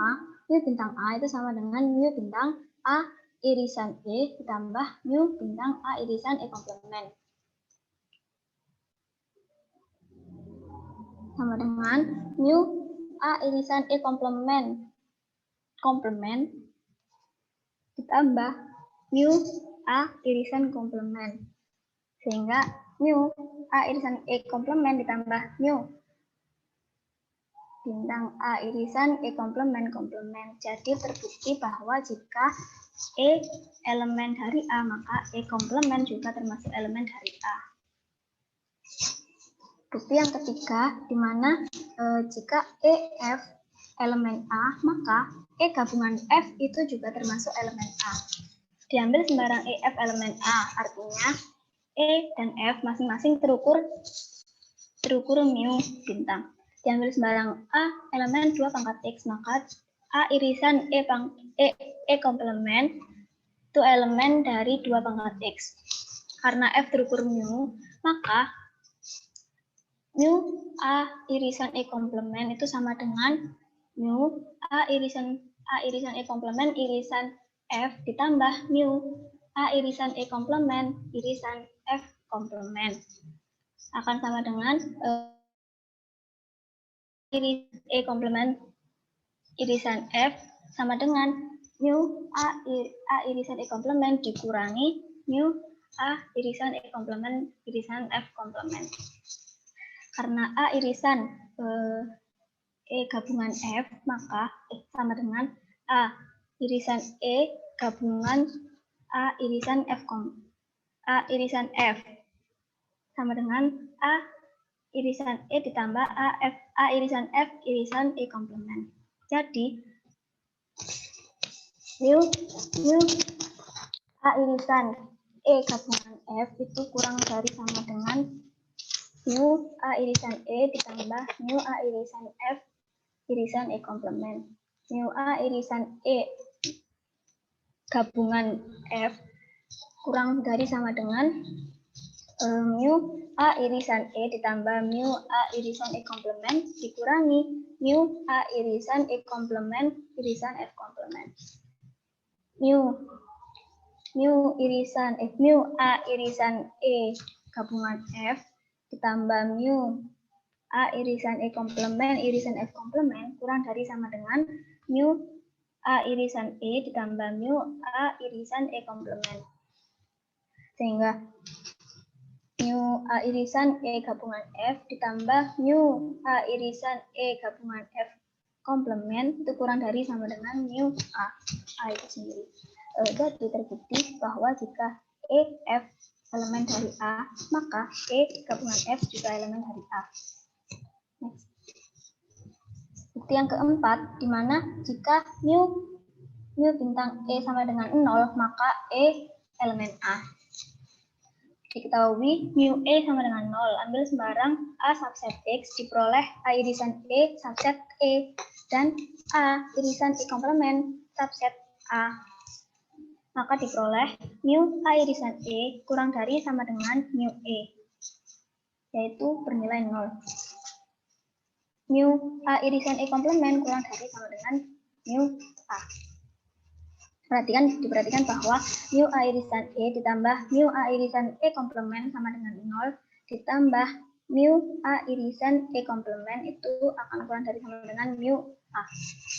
bintang A itu sama dengan mu bintang A irisan E ditambah mu bintang A irisan E komplement. Sama dengan mu A irisan E komplement ditambah mu A irisan komplement. Sehingga mu A irisan E komplement ditambah mu bintang A irisan E komplement. Jadi terbukti bahwa jika E elemen dari A, maka E komplement juga termasuk elemen dari A. Bukti yang ketiga, di mana jika EF elemen A, maka E gabungan F itu juga termasuk elemen A. Diambil sembarang EF elemen A, artinya E dan F masing-masing terukur mu bintang. Diambil sembarang A elemen 2 pangkat X, maka A irisan E komplement itu elemen dari 2 pangkat X. Karena F terukur mu, maka mu A irisan E komplement itu sama dengan mu A irisan E komplement irisan F ditambah mu A irisan E komplement irisan F komplement. Akan sama dengan E komplement irisan F sama dengan mu A irisan E komplement dikurangi mu A irisan E komplement irisan F komplement. Karena A irisan E gabungan F, maka sama dengan A irisan E gabungan A irisan F sama dengan A irisan E ditambah A irisan F irisan E komplement. Jadi mu A irisan E gabungan F itu kurang dari sama dengan mu A irisan E ditambah mu A irisan F irisan E komplement. Mu A irisan E gabungan F kurang dari sama dengan mu A irisan E ditambah mu A irisan E komplement dikurangi mu A irisan E komplement irisan F komplement. Mu A irisan E gabungan F ditambah mu A irisan E komplement irisan F komplement kurang dari sama dengan mu A irisan E ditambah mu A irisan E komplement. Sehingga mu A irisan E gabungan F ditambah mu A irisan E gabungan F komplement itu kurang dari sama dengan mu A itu sendiri. Jadi terbukti bahwa jika F elemen dari A, maka E gabungan F juga elemen dari A. Next. Bukti yang keempat, di mana jika mu bintang E sama dengan 0, maka E elemen A. Diketahui mu E sama dengan 0, ambil sembarang A subset X, diperoleh A irisan E subset E, dan A irisan E komplement subset A. Maka diperoleh mu A irisan E kurang dari sama dengan mu E, yaitu bernilai 0. Mu A irisan E komplement kurang dari sama dengan mu A. Diperhatikan bahwa mu A irisan E ditambah mu A irisan E komplement sama dengan 0 ditambah mu A irisan E komplement itu akan kurang dari sama dengan mu A.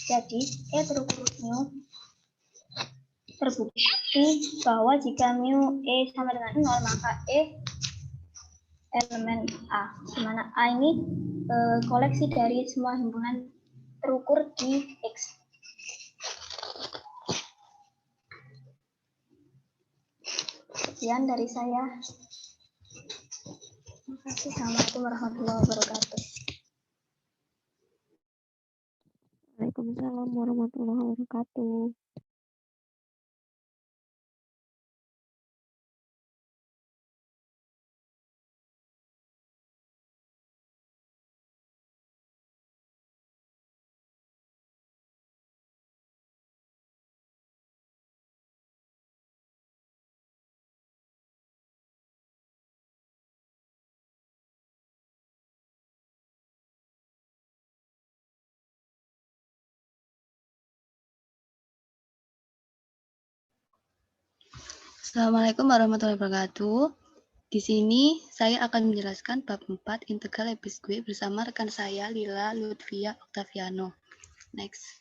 Jadi E terukur mu terbukti bahwa jika mu E sama dengan 0 maka E elemen A, di mana A ini koleksi dari semua himpunan terukur di X. Sekian dari saya. Terima kasih. Assalamualaikum warahmatullahi wabarakatuh. Waalaikumsalam warahmatullahi wabarakatuh. Assalamualaikum warahmatullahi wabarakatuh. Di sini saya akan menjelaskan bab 4 integral Lebesgue bersama rekan saya Lila Lutfia Octaviano. Next.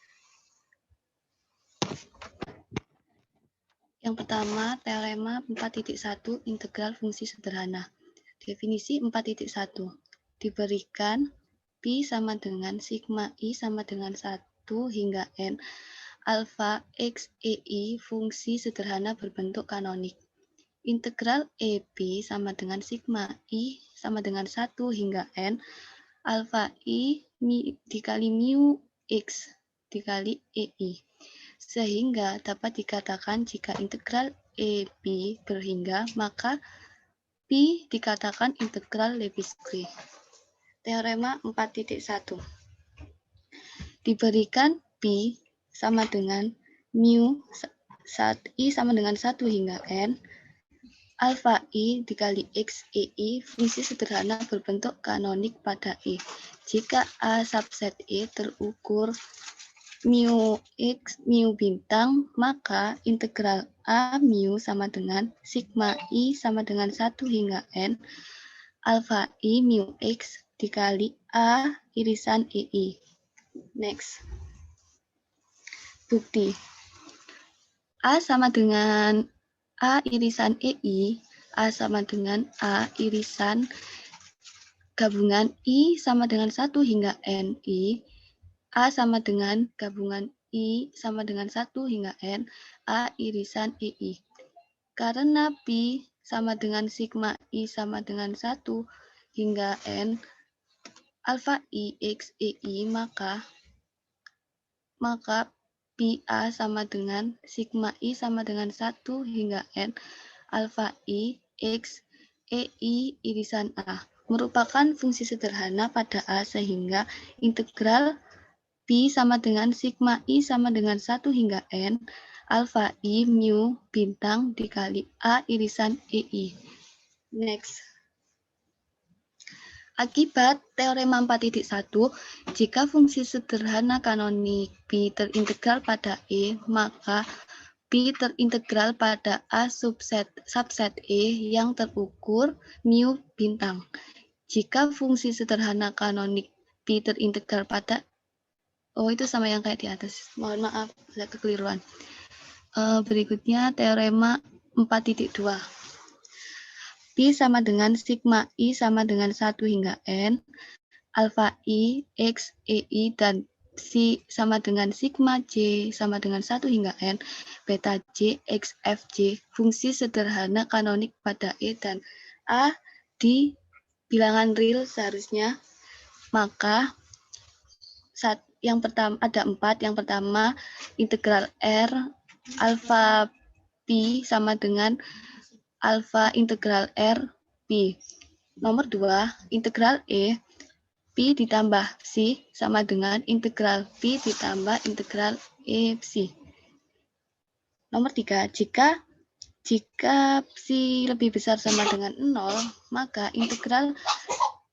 Yang pertama, teorema 4.1 integral fungsi sederhana. Definisi 4.1. Diberikan Pi sama dengan sigma I sama dengan 1 hingga N alfa X EI fungsi sederhana berbentuk kanonik. Integral EP sama dengan sigma I sama dengan 1 hingga N alfa I dikali mu X dikali EI. Sehingga dapat dikatakan jika integral EP berhingga, maka Pi dikatakan integral Lebesgue. Teorema 4.1. Diberikan Pi sama dengan mu I sama dengan 1 hingga N alfa I dikali X EI fungsi sederhana berbentuk kanonik pada E. Jika A subset E terukur mu X mu bintang, maka integral A mu sama dengan sigma I sama dengan 1 hingga N alfa I mu X dikali A irisan EI. Next. Bukti. A sama dengan A irisan EI, A sama dengan A irisan gabungan I sama dengan 1 hingga NI, A sama dengan gabungan I sama dengan 1 hingga N, A irisan EI. Karena Pi sama dengan sigma I sama dengan 1 hingga N, alfa I X EI, maka Pi A sama dengan sigma I sama dengan 1 hingga N alfa I X EI irisan A merupakan fungsi sederhana pada A sehingga integral Pi sama dengan sigma I sama dengan 1 hingga N alfa I mu bintang dikali A irisan EI. Next. Akibat teorema 4.1, jika fungsi sederhana kanonik Pi terintegral pada E, maka Pi terintegral pada A subset E yang terukur mu bintang. Jika fungsi sederhana kanonik Pi terintegral pada itu sama yang kayak di atas. Mohon maaf, ada kekeliruan. Berikutnya teorema 4.2. Pi sama dengan sigma I sama dengan 1 hingga N, alfa I, X, EI, dan Psi sama dengan sigma J sama dengan 1 hingga N, beta J, X, F, J, fungsi sederhana kanonik pada E dan A di bilangan real seharusnya, maka yang pertama ada 4. Yang pertama, integral R, alfa Pi sama dengan alfa integral R Pi. Nomor 2, integral E, Pi ditambah Psi sama dengan integral Pi ditambah integral E Psi. Nomor 3, jika Psi lebih besar sama dengan 0, maka integral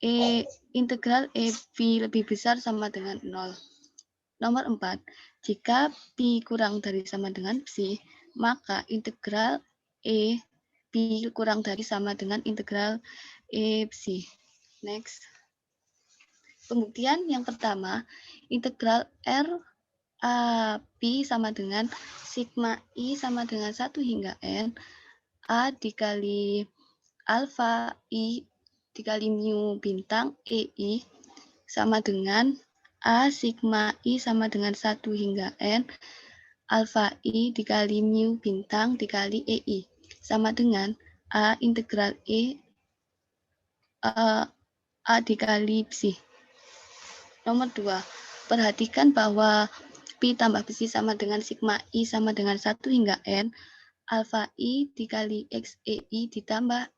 E Pi lebih besar sama dengan 0. Nomor 4, jika Pi kurang dari sama dengan Psi, maka integral E Pi kurang dari sama dengan integral E Psi. Next. Pembuktian yang pertama, integral R A Pi sama dengan sigma I sama dengan 1 hingga N, A dikali alfa I dikali mu bintang EI sama dengan A sigma I sama dengan 1 hingga N, alfa I dikali mu bintang dikali EI sama dengan A integral A dikali Psi. Nomor 2, perhatikan bahwa Pi tambah Psi sama dengan sigma I sama dengan 1 hingga N, alfa I dikali X EI ditambah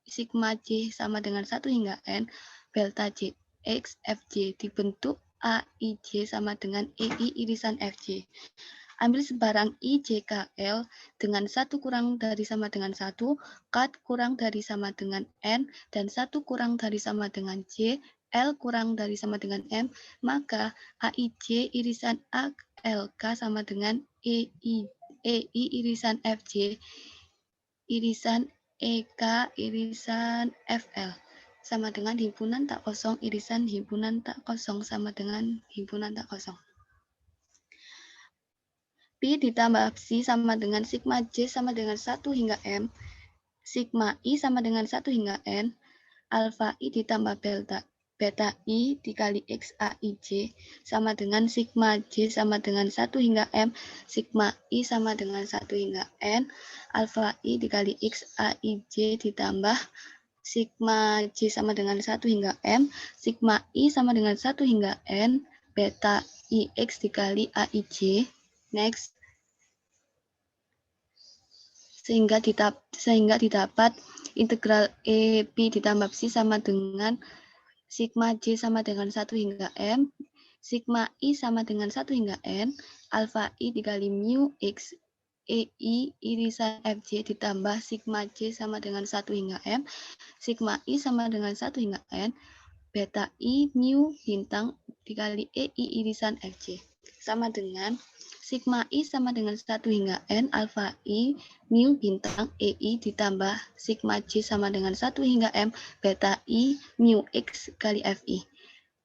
sigma J sama dengan 1 hingga N, delta J X FJ dibentuk AIJ sama dengan EI irisan FJ. Ambil sebarang IJKL dengan 1 kurang dari sama dengan 1, kat kurang dari sama dengan N, dan 1 kurang dari sama dengan J, L kurang dari sama dengan M, maka AIJ irisan ALK sama dengan EI irisan FJ irisan EK irisan FL sama dengan himpunan tak kosong irisan himpunan tak kosong sama dengan himpunan tak kosong. Pi ditambah Psi sama dengan sigma J sama dengan 1 hingga M, sigma I sama dengan 1 hingga N, alfa I ditambah beta I dikali X AIJ sama dengan sigma J sama dengan 1 hingga M, sigma I sama dengan 1 hingga N, alfa I dikali X AIJ ditambah sigma J sama dengan 1 hingga M, sigma I sama dengan 1 hingga N, beta IX dikali AIJ. Next. Sehingga didapat integral E Pi ditambah Psi sama dengan sigma J sama dengan 1 hingga M, sigma I sama dengan 1 hingga N, alfa I dikali mu X EI irisan FJ ditambah sigma J sama dengan 1 hingga M, sigma I sama dengan 1 hingga N, beta I mu bintang dikali EI irisan FJ sama dengan sigma I sama dengan 1 hingga N, alfa I mu bintang EI ditambah sigma J sama dengan 1 hingga M, beta I mu X kali FI.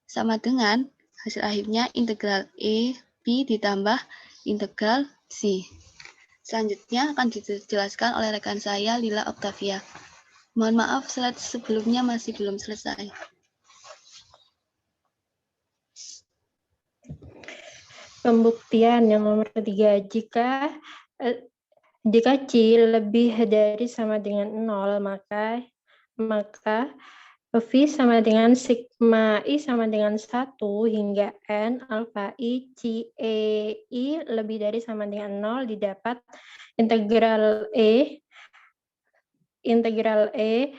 Sama dengan hasil akhirnya integral E Pi ditambah integral C. Selanjutnya akan dijelaskan oleh rekan saya, Lila Octavia. Mohon maaf, slide sebelumnya masih belum selesai. Pembuktian yang nomor 3, jika C lebih dari sama dengan 0, maka V sama dengan sigma I sama dengan 1 hingga N, alfa I, C, E, I lebih dari sama dengan 0, didapat integral E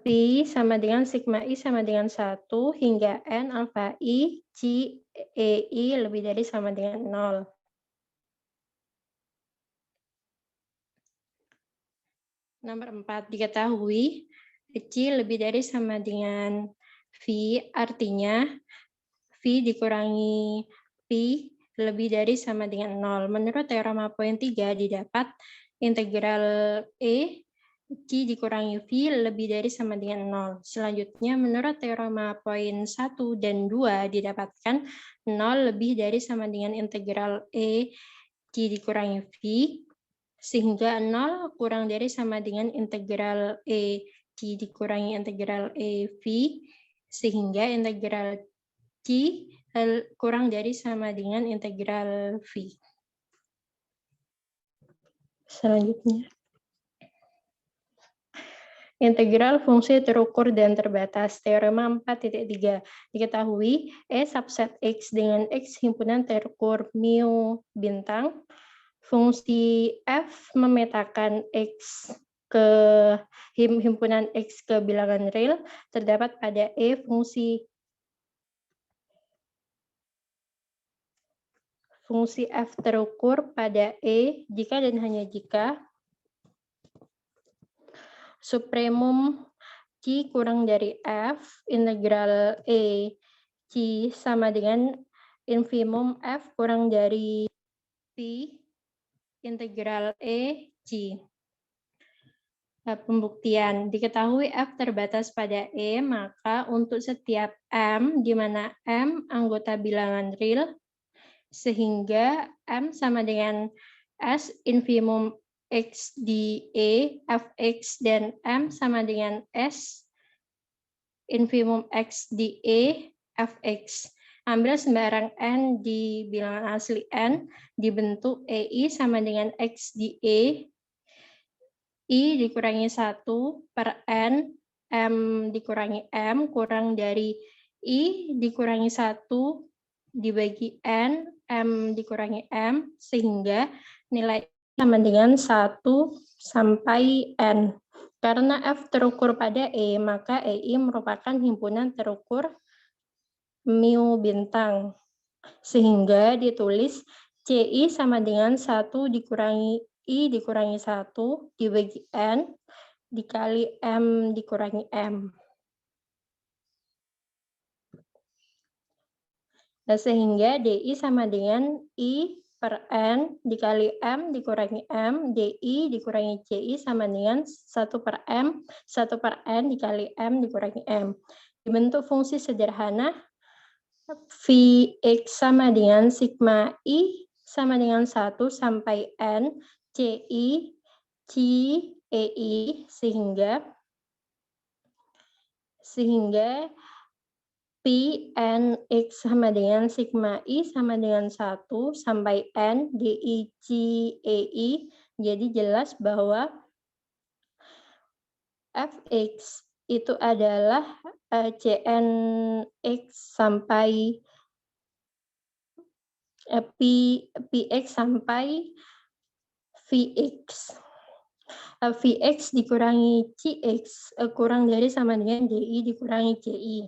Pi sama dengan sigma I sama dengan 1 hingga N, alfa I, C, E, I lebih dari sama dengan 0. Nomor 4, diketahui C lebih dari sama dengan V, artinya V dikurangi Pi lebih dari sama dengan 0. Menurut teorema poin 3, didapat integral E C dikurangi V lebih dari sama dengan 0. Selanjutnya, menurut teorema poin 1 dan 2 didapatkan 0 lebih dari sama dengan integral E C dikurangi V, sehingga 0 kurang dari sama dengan integral E C dikurangi integral E V, sehingga integral C kurang dari sama dengan integral V. Selanjutnya. Integral fungsi terukur dan terbatas. Teorema 4.3. Diketahui E subset X dengan X himpunan terukur mu bintang. Fungsi F memetakan X ke himpunan X ke bilangan real terdapat pada E fungsi F terukur pada E jika dan hanya jika supremum C kurang dari F, integral E C sama dengan infimum F kurang dari P, integral E C. Nah, pembuktian, diketahui F terbatas pada E, maka untuk setiap M, di mana M anggota bilangan real, sehingga M sama dengan S infimum X di E, Fx, dan M sama dengan S infimum X di E, Fx. Ambil sembarang N di bilangan asli N, dibentuk EI sama dengan X di E, I dikurangi 1 per N, M dikurangi M, kurang dari I dikurangi 1 dibagi N, M dikurangi M, sehingga nilai sama dengan 1 sampai N. Karena F terukur pada E, maka EI merupakan himpunan terukur mu bintang. Sehingga ditulis CI sama dengan 1 dikurangi I dikurangi 1 dibagi N dikali M dikurangi M. Nah, sehingga DI sama dengan I per N dikali M dikurangi M, DI dikurangi CI sama dengan 1 per M, 1 per N dikali M dikurangi M. Dibentuk fungsi sederhana, Vx sama dengan sigma I sama dengan 1 sampai N, CI, CEI, sehingga Pnx sama dengan sigma I sama dengan 1 sampai N DI CEI. Jadi jelas bahwa Fx itu adalah Cnx sampai Px sampai Vx. Vx dikurangi Cx kurang dari sama dengan DI dikurangi CI.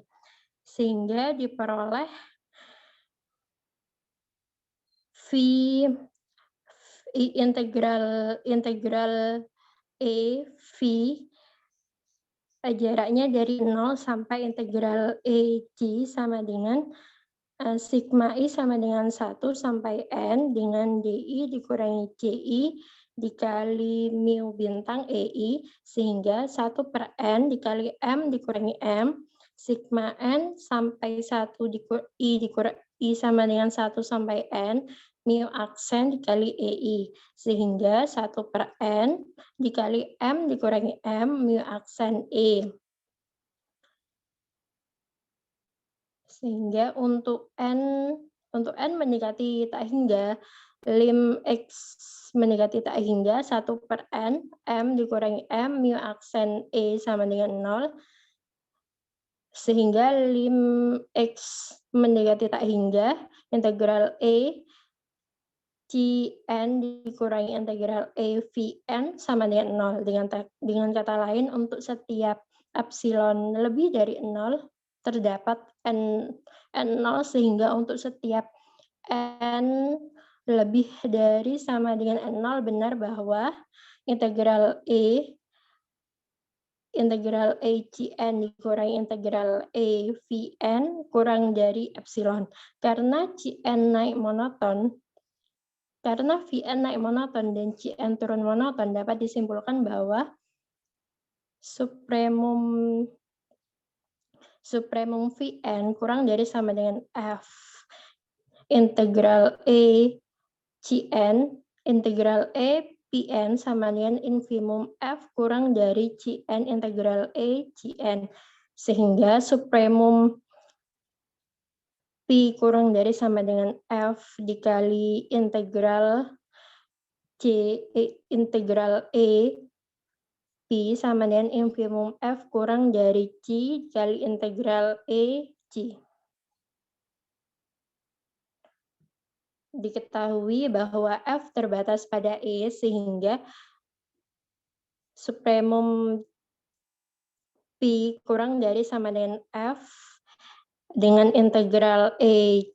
Sehingga diperoleh V integral E V jaraknya dari 0 sampai integral E C sama dengan sigma I sama dengan 1 sampai N dengan DI dikurangi CI dikali mu bintang EI sehingga 1 per N dikali M dikurangi M sigma N sampai 1 I sama dengan 1 sampai N mu aksen dikali EI sehingga 1 per N dikali M dikurangi M mu aksen E. Sehingga untuk N mendekati tak hingga, lim X mendekati tak hingga 1 per N, M dikurangi M, mu aksen E sama dengan 0. Sehingga lim X mendekati tak hingga, integral E Cn dikurangi integral E Vn sama dengan 0. Dengan kata lain, untuk setiap epsilon lebih dari 0, terdapat N0 sehingga untuk setiap N lebih dari sama dengan N0 benar bahwa integral E Cn dikurangi integral E Vn kurang dari epsilon. Karena Cn naik monoton, karena Vn naik monoton dan Cn turun monoton dapat disimpulkan bahwa supremum Vn kurang dari sama dengan F integral E Cn integral E Pn sama dengan infimum F kurang dari Cn integral E Cn sehingga supremum P kurang dari sama dengan F dikali integral integral E P sama dengan infimum F kurang dari C dikali integral E C. Diketahui bahwa F terbatas pada E sehingga supremum P kurang dari sama dengan F dengan integral E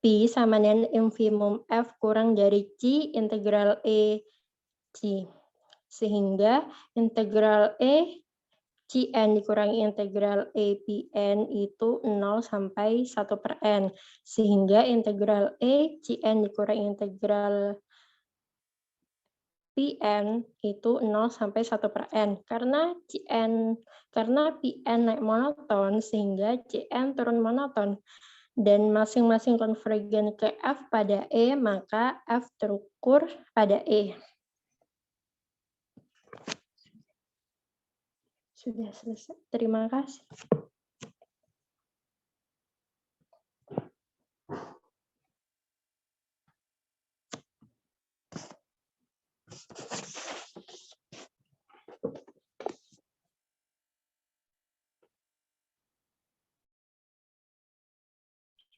P sama dengan infimum F kurang dari C integral E C. Sehingga integral E Cn dikurangi integral E Pn itu 0 sampai 1 per N. Sehingga integral E Cn dikurangi integral Pn itu 0 sampai 1 per N. Karena Pn naik monoton sehingga Cn turun monoton. Dan masing-masing konvergen ke F pada E, maka F terukur pada E. Sudah selesai. Terima kasih.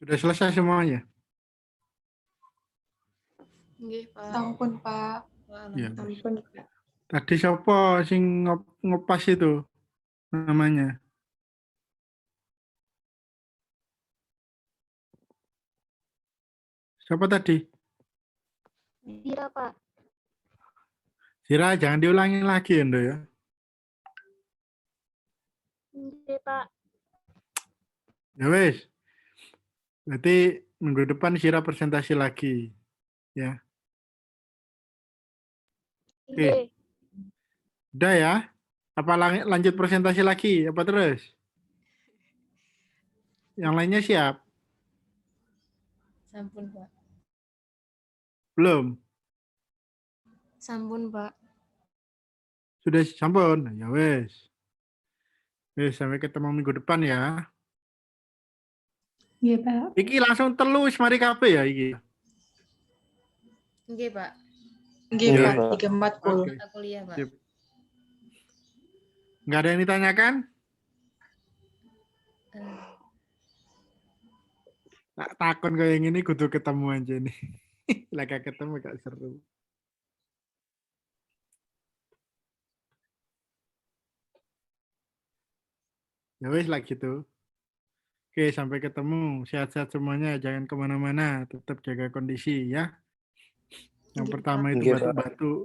Sudah selesai semuanya? Nggih, Pak. Sampun, Pak. Ya. Ampun. Tadi siapa sing ngepas itu namanya? Siapa tadi? Zira, Pak. Zira, jangan diulangi lagi Endo ya. Oke, Pak. Ya wes. Berarti minggu depan Zira presentasi lagi. Ya. D. Oke. Udah ya? Apa lanjut presentasi lagi? Apa terus? Yang lainnya siap? Sampun, Pak. Belum? Sampun, Pak. Sudah sampun? Ya wes. Wes, sampai ketemu minggu depan ya. Iya, Pak. Iki langsung telus mari kabeh ya iki. Nggih, Pak. Nggih, Nggih, Pak. Pak. 3.40 Oke. kita kuliah, Pak. Sip. Nggak ada yang ditanyakan? Tak takon kayak gini kudu ketemu aja nih. Lagi ketemu gak seru. Ya wes lah gitu. Oke, sampai ketemu. Sehat-sehat semuanya. Jangan kemana-mana. Tetap jaga kondisi ya. Yang Nggih, pertama itu Nggih, Pak. batuk-batuk.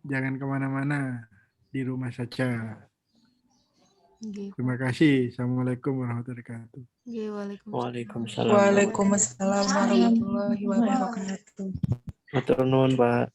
Jangan kemana-mana. Di rumah saja. Nggih, Pak. Terima kasih. Assalamualaikum warahmatullahi wabarakatuh. Nggih, Waalaikumsalam. Waalaikumsalam. Waalaikumsalam warahmatullahi wabarakatuh. Matur nuwun, Pak.